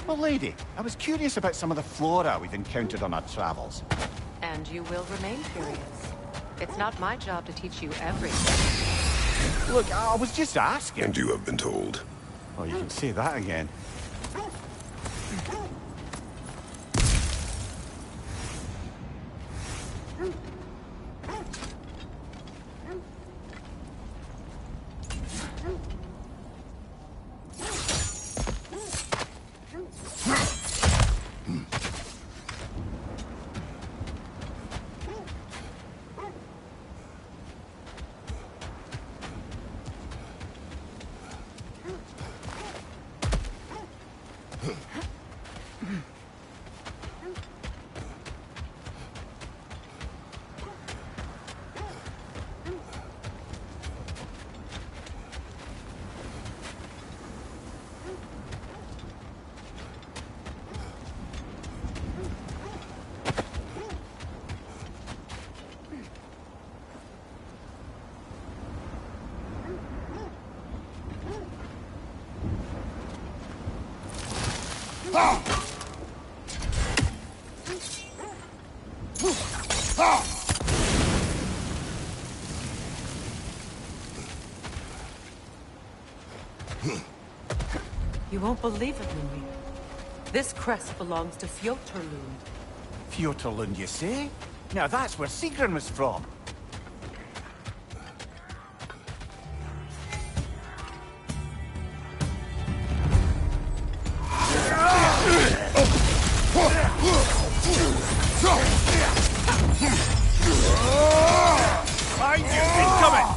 Speaker 8: Well, lady, I was curious about some of the flora we've encountered on our travels.
Speaker 10: And you will remain curious. It's not my job to teach you everything.
Speaker 8: Look, I was just asking.
Speaker 9: And you have been told.
Speaker 8: Oh, you can say that again.
Speaker 10: You won't believe it, Louis. This crest belongs to Fjotorlund.
Speaker 8: Fjotorlund, you say? Now that's where Sigrun was from.
Speaker 14: Behind you! Incoming!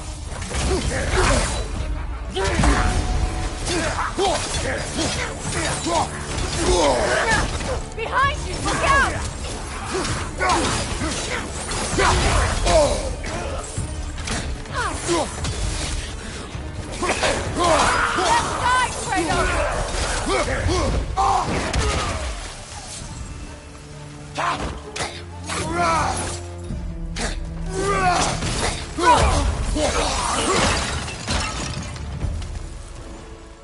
Speaker 14: Behind you! Look out! Left side,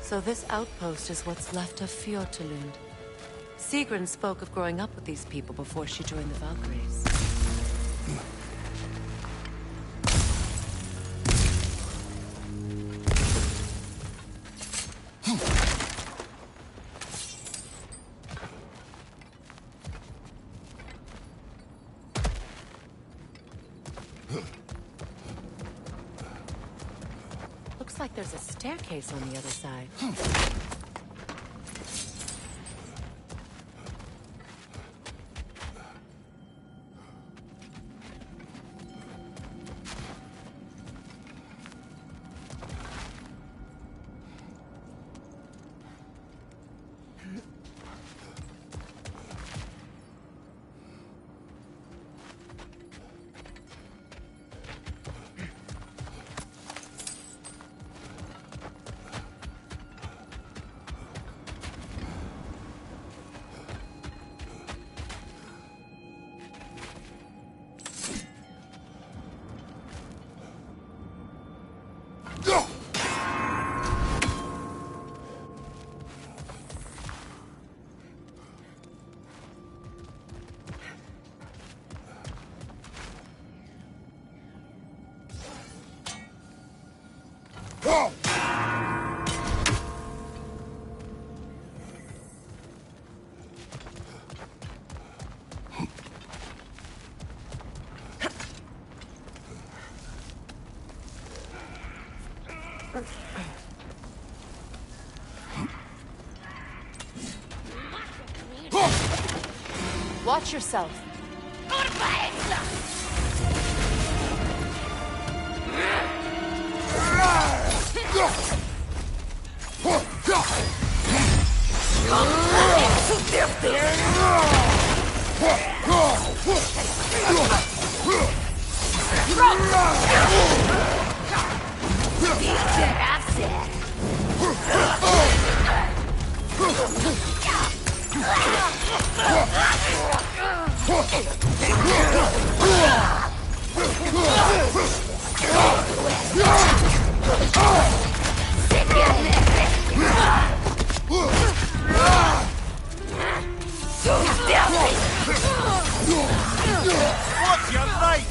Speaker 10: So this outpost is what's left of Fjotorlund. Sigrun spoke of growing up with these people before she joined the Valkyries. Looks like there's a staircase on the other side. Watch yourself.
Speaker 14: What's your right?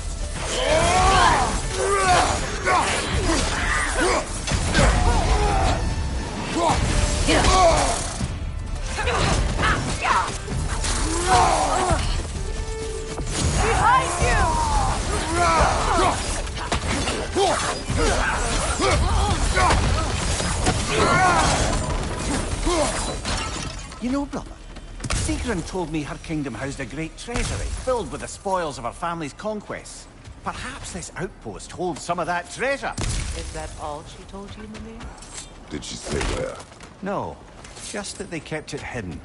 Speaker 14: Behind you!
Speaker 8: You know, brother, Sigrun told me her kingdom housed a great treasury filled with the spoils of her family's conquests. Perhaps this outpost holds some of that treasure.
Speaker 10: Is that all she told you, Mimir?
Speaker 9: Did she say where?
Speaker 8: No, just that they kept it hidden.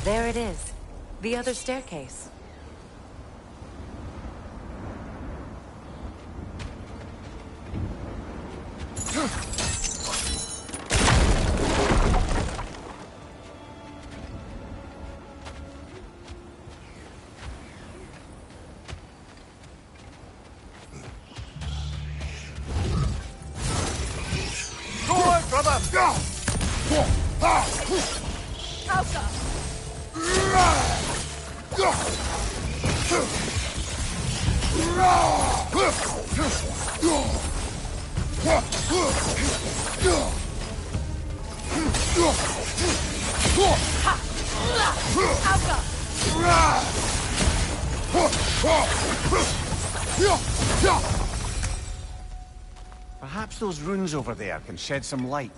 Speaker 10: There it is. The other staircase.
Speaker 14: Go on, brother! Alka!
Speaker 8: Perhaps those runes over there can shed some light.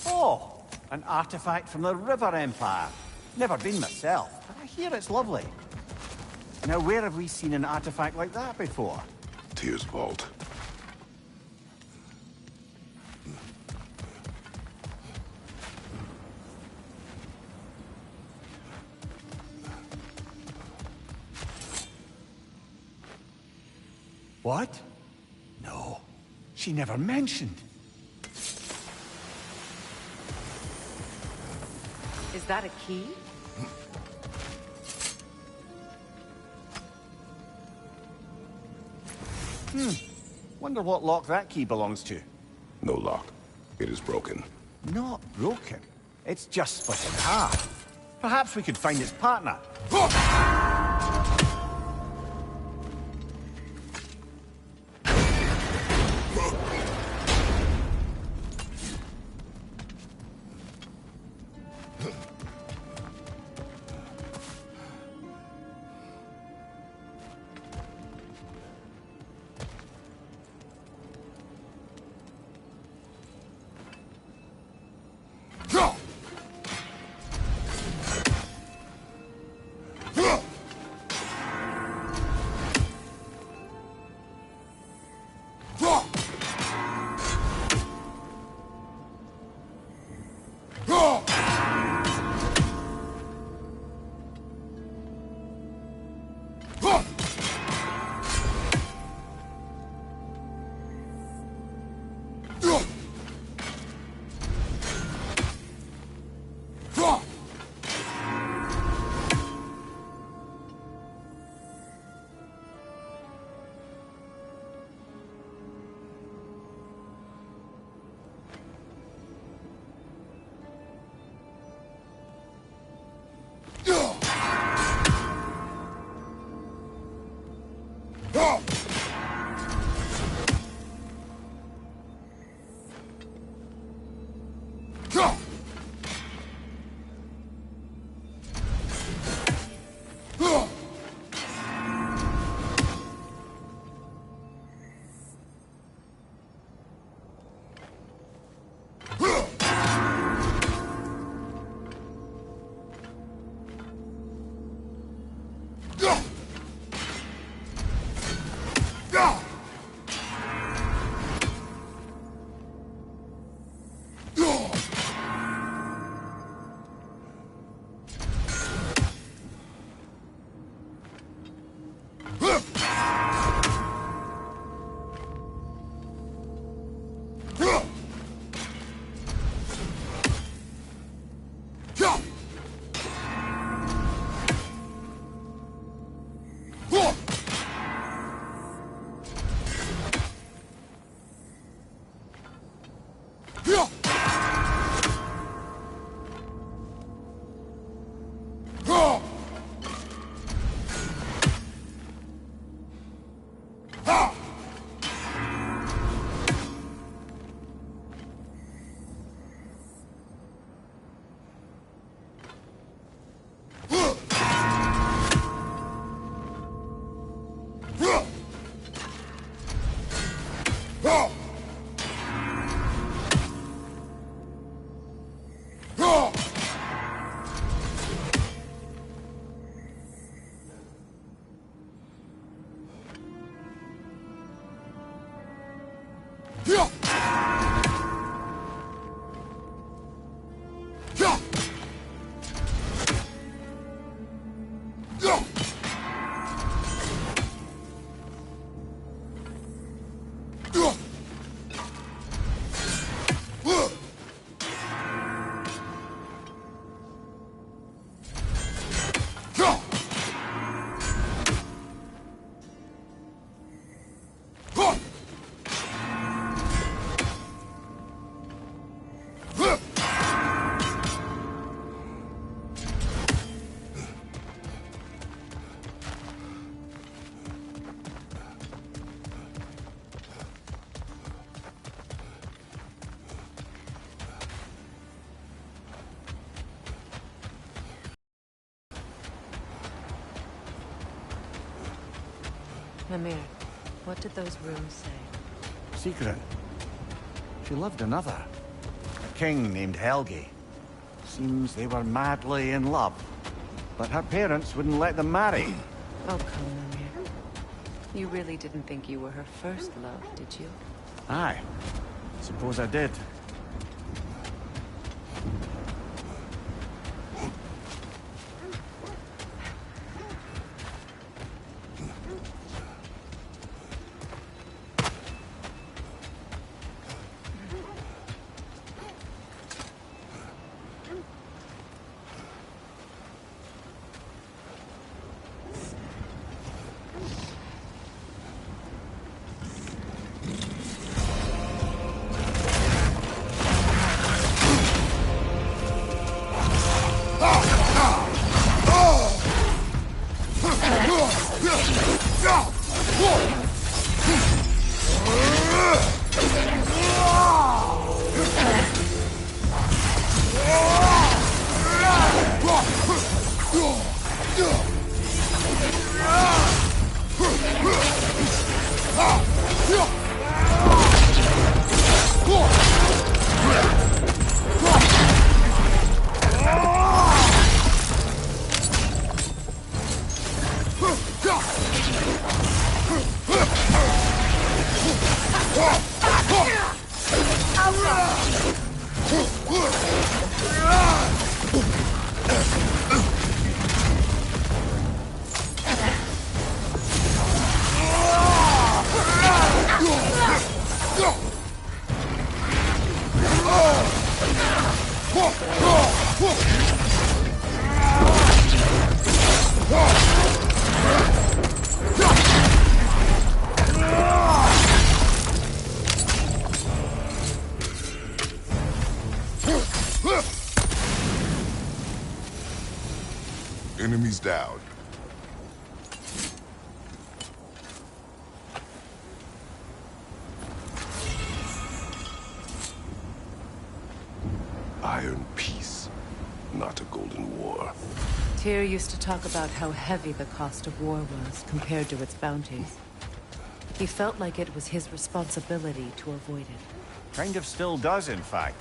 Speaker 8: Oh, an artifact from the River Empire. Never been myself, but I hear it's lovely. Now, where have we seen an artifact like that before?
Speaker 9: Tyr's vault.
Speaker 8: What? No, she never mentioned.
Speaker 10: Is that a key?
Speaker 8: Wonder what lock that key belongs to.
Speaker 9: No lock. It is broken.
Speaker 8: Not broken. It's just split in half. Perhaps we could find its partner.
Speaker 10: Mimir, what did those runes say?
Speaker 8: Secret. She loved another. A king named Helgi. Seems they were madly in love. But her parents wouldn't let them marry.
Speaker 10: Oh, come, Mimir. You really didn't think you were her first love, did you?
Speaker 8: Aye. Suppose I did.
Speaker 9: Enemies down. iron peace, not a golden war.
Speaker 10: Tyr used to talk about how heavy the cost of war was compared to its bounties. He felt like it was his responsibility to avoid it.
Speaker 8: Kind of still does, in fact.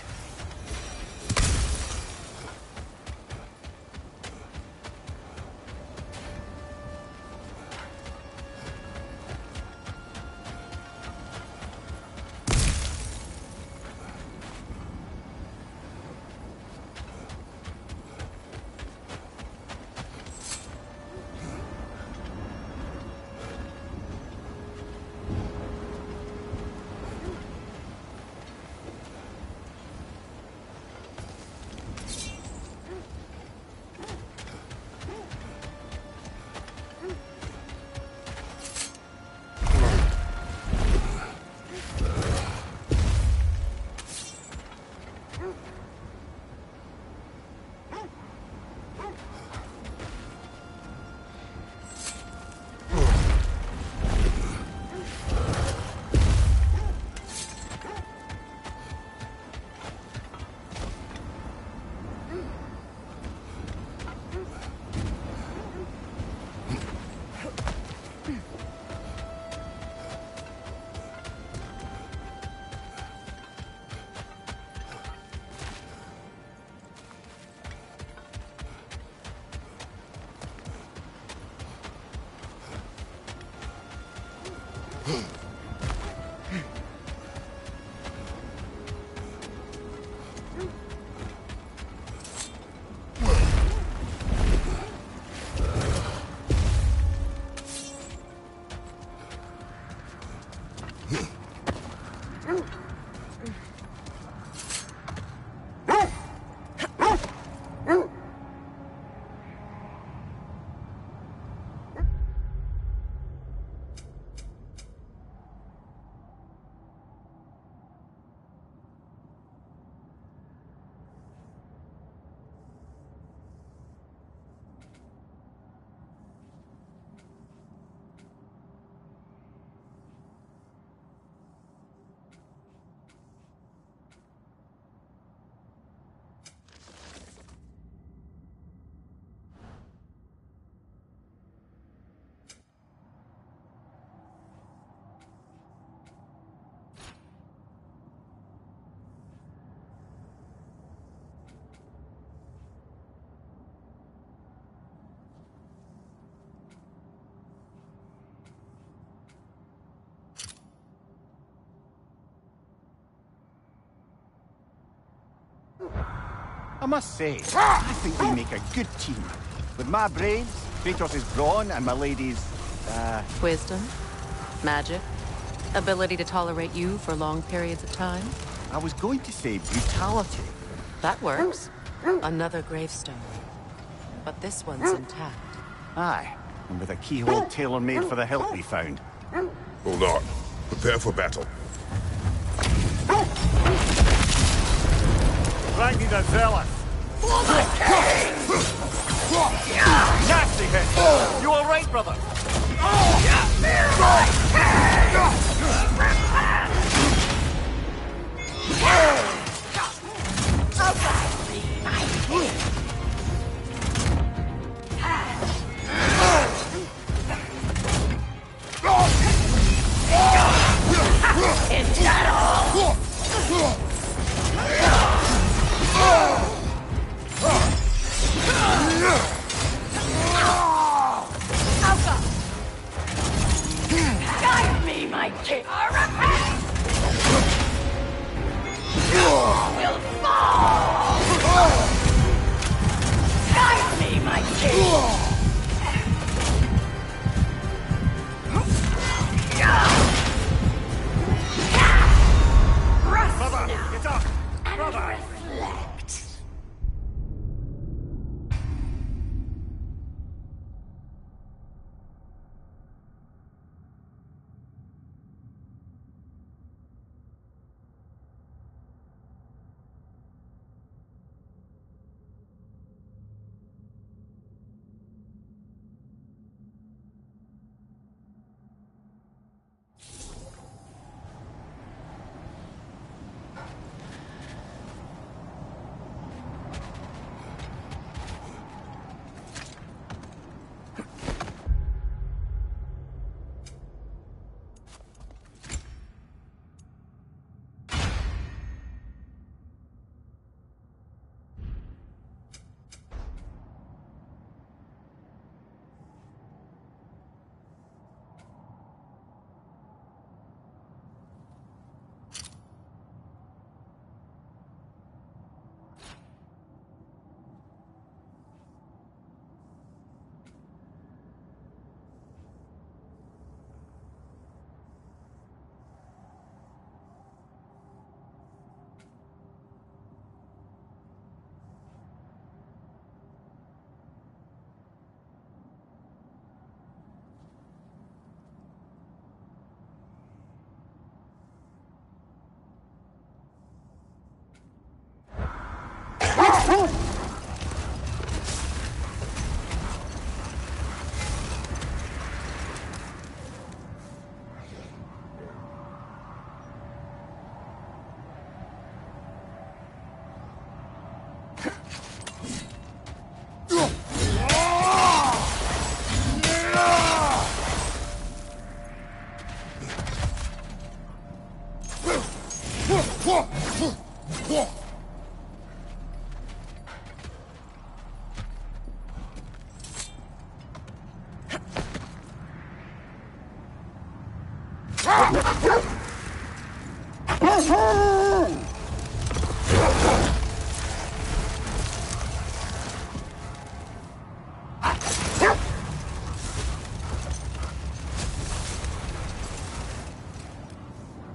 Speaker 8: I must say, I think we make a good team. With my brains, Kratos' brawn, and my lady's,
Speaker 10: Wisdom? Magic? Ability to tolerate you for long periods of time?
Speaker 8: I was going to say brutality.
Speaker 10: That works. Another gravestone. But this one's intact.
Speaker 8: Aye, and with a keyhole tailor-made for the hilt we found.
Speaker 9: Hold on. Prepare for battle.
Speaker 8: Ranking the zealous. Nasty hit. You all right, brother?
Speaker 14: Is that all? Guide me, my king! Will fall! Guide me, my king!
Speaker 8: Brother, get up! Brother!
Speaker 14: Reflect.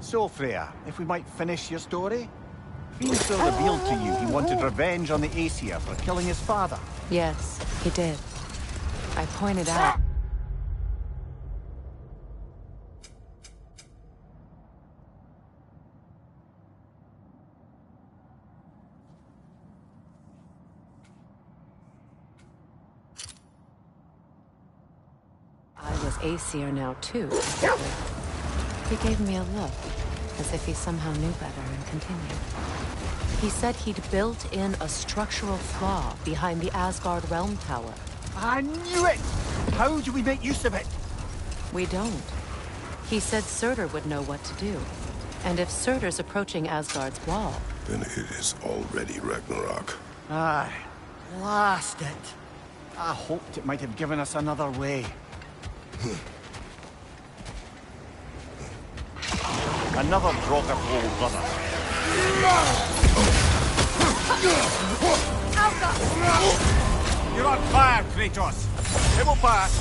Speaker 8: So, Freya, if we might finish your story? Venusaur revealed to you he wanted revenge on the Aesir for killing his father.
Speaker 10: Yes, he did. I pointed out... I was Aesir now, too. He gave me a look, as if he somehow knew better and continued. He said he'd built in a structural flaw behind the Asgard Realm Tower.
Speaker 8: I knew it! How do we make use of it?
Speaker 10: We don't. He said Surtur would know what to do. And if Surtur's approaching Asgard's wall...
Speaker 9: Then it is already Ragnarok.
Speaker 8: Aye. Blast it. I hoped it might have given us another way. Another Draugr hole, brother. You're on fire, Kratos. It will pass.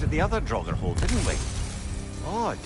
Speaker 8: The other Draugr hole, didn't we? Odd.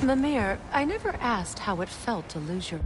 Speaker 10: Mimir, I never asked how it felt to lose your...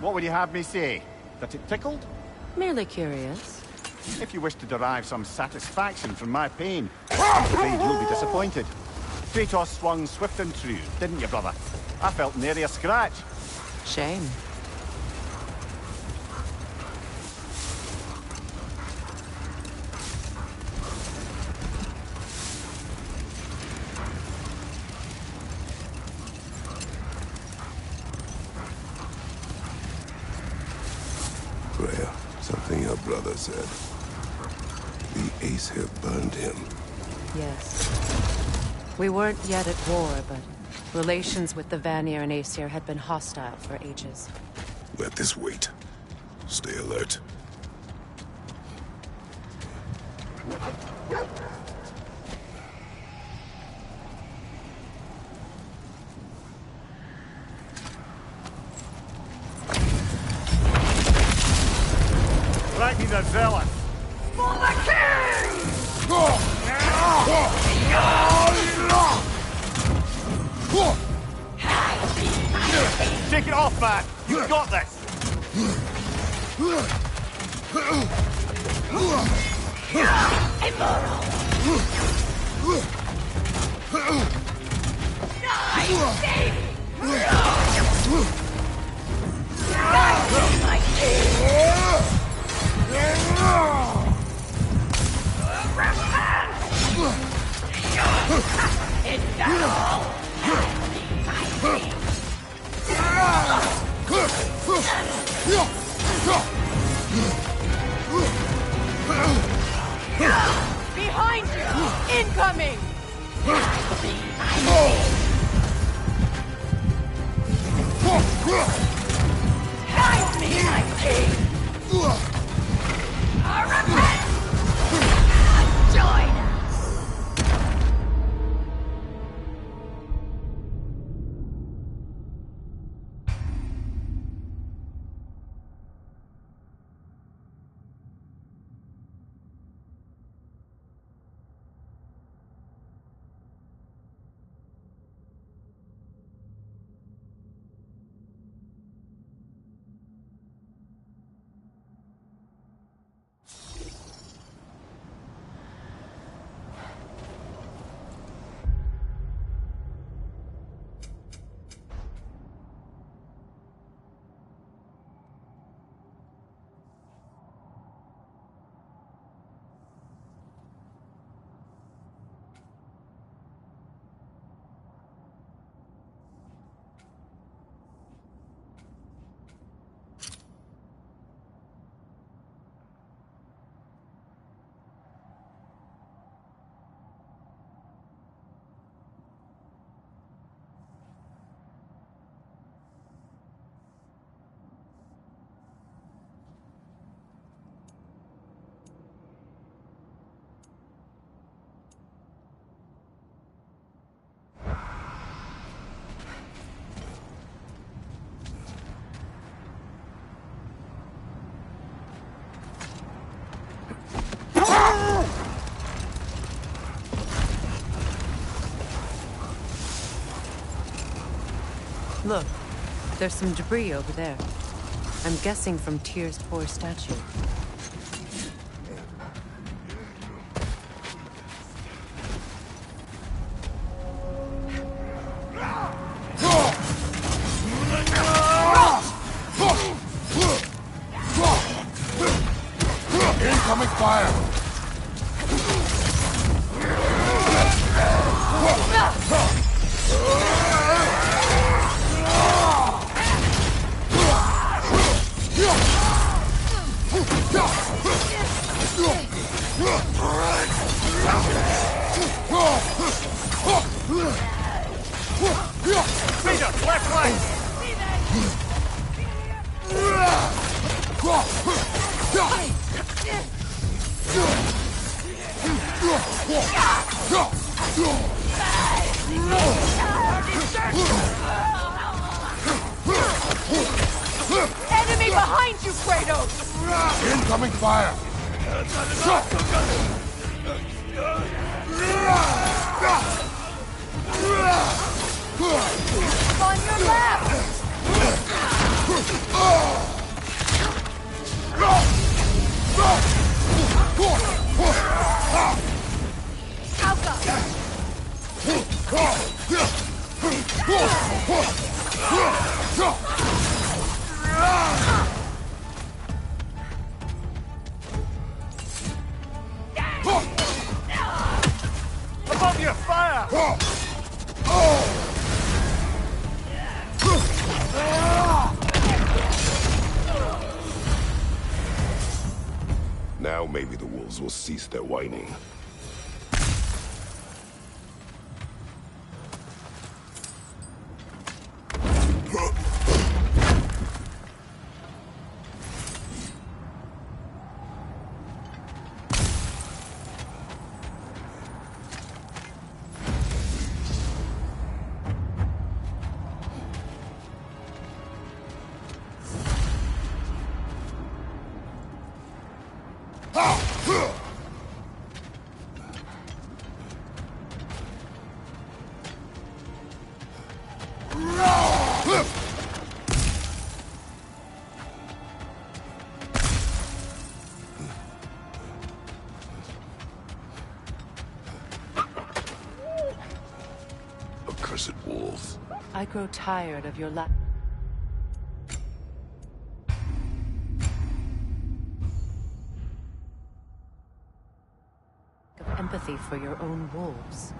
Speaker 8: What would you have me say? That it tickled?
Speaker 10: Merely curious.
Speaker 8: If you wish to derive some satisfaction from my pain, I'm afraid you'll be disappointed. Kratos swung swift and true, didn't you, brother? I felt nary a scratch.
Speaker 10: Shame.
Speaker 9: Freya, something your brother said. The Aesir burned him.
Speaker 10: Yes. We weren't yet at war, but relations with the Vanir and Aesir had been hostile for ages.
Speaker 9: Let this wait. Stay alert.
Speaker 8: Ragnar the Zealot!
Speaker 14: For the king!
Speaker 8: Take it off, man! You've got this!
Speaker 14: My king! It's not all!
Speaker 2: Behind you! Incoming!
Speaker 14: Hide me, my king! Join us!
Speaker 10: Look, there's some debris over there. I'm guessing from Tyr's poor statue.
Speaker 6: Incoming fire!
Speaker 8: Peter, left flank!
Speaker 2: Enemy behind you, Kratos!
Speaker 6: Incoming fire!
Speaker 2: On your left!
Speaker 9: Maybe the wolves will cease their whining. Accursed wolves.
Speaker 10: I grow tired of your lack of empathy for your own wolves.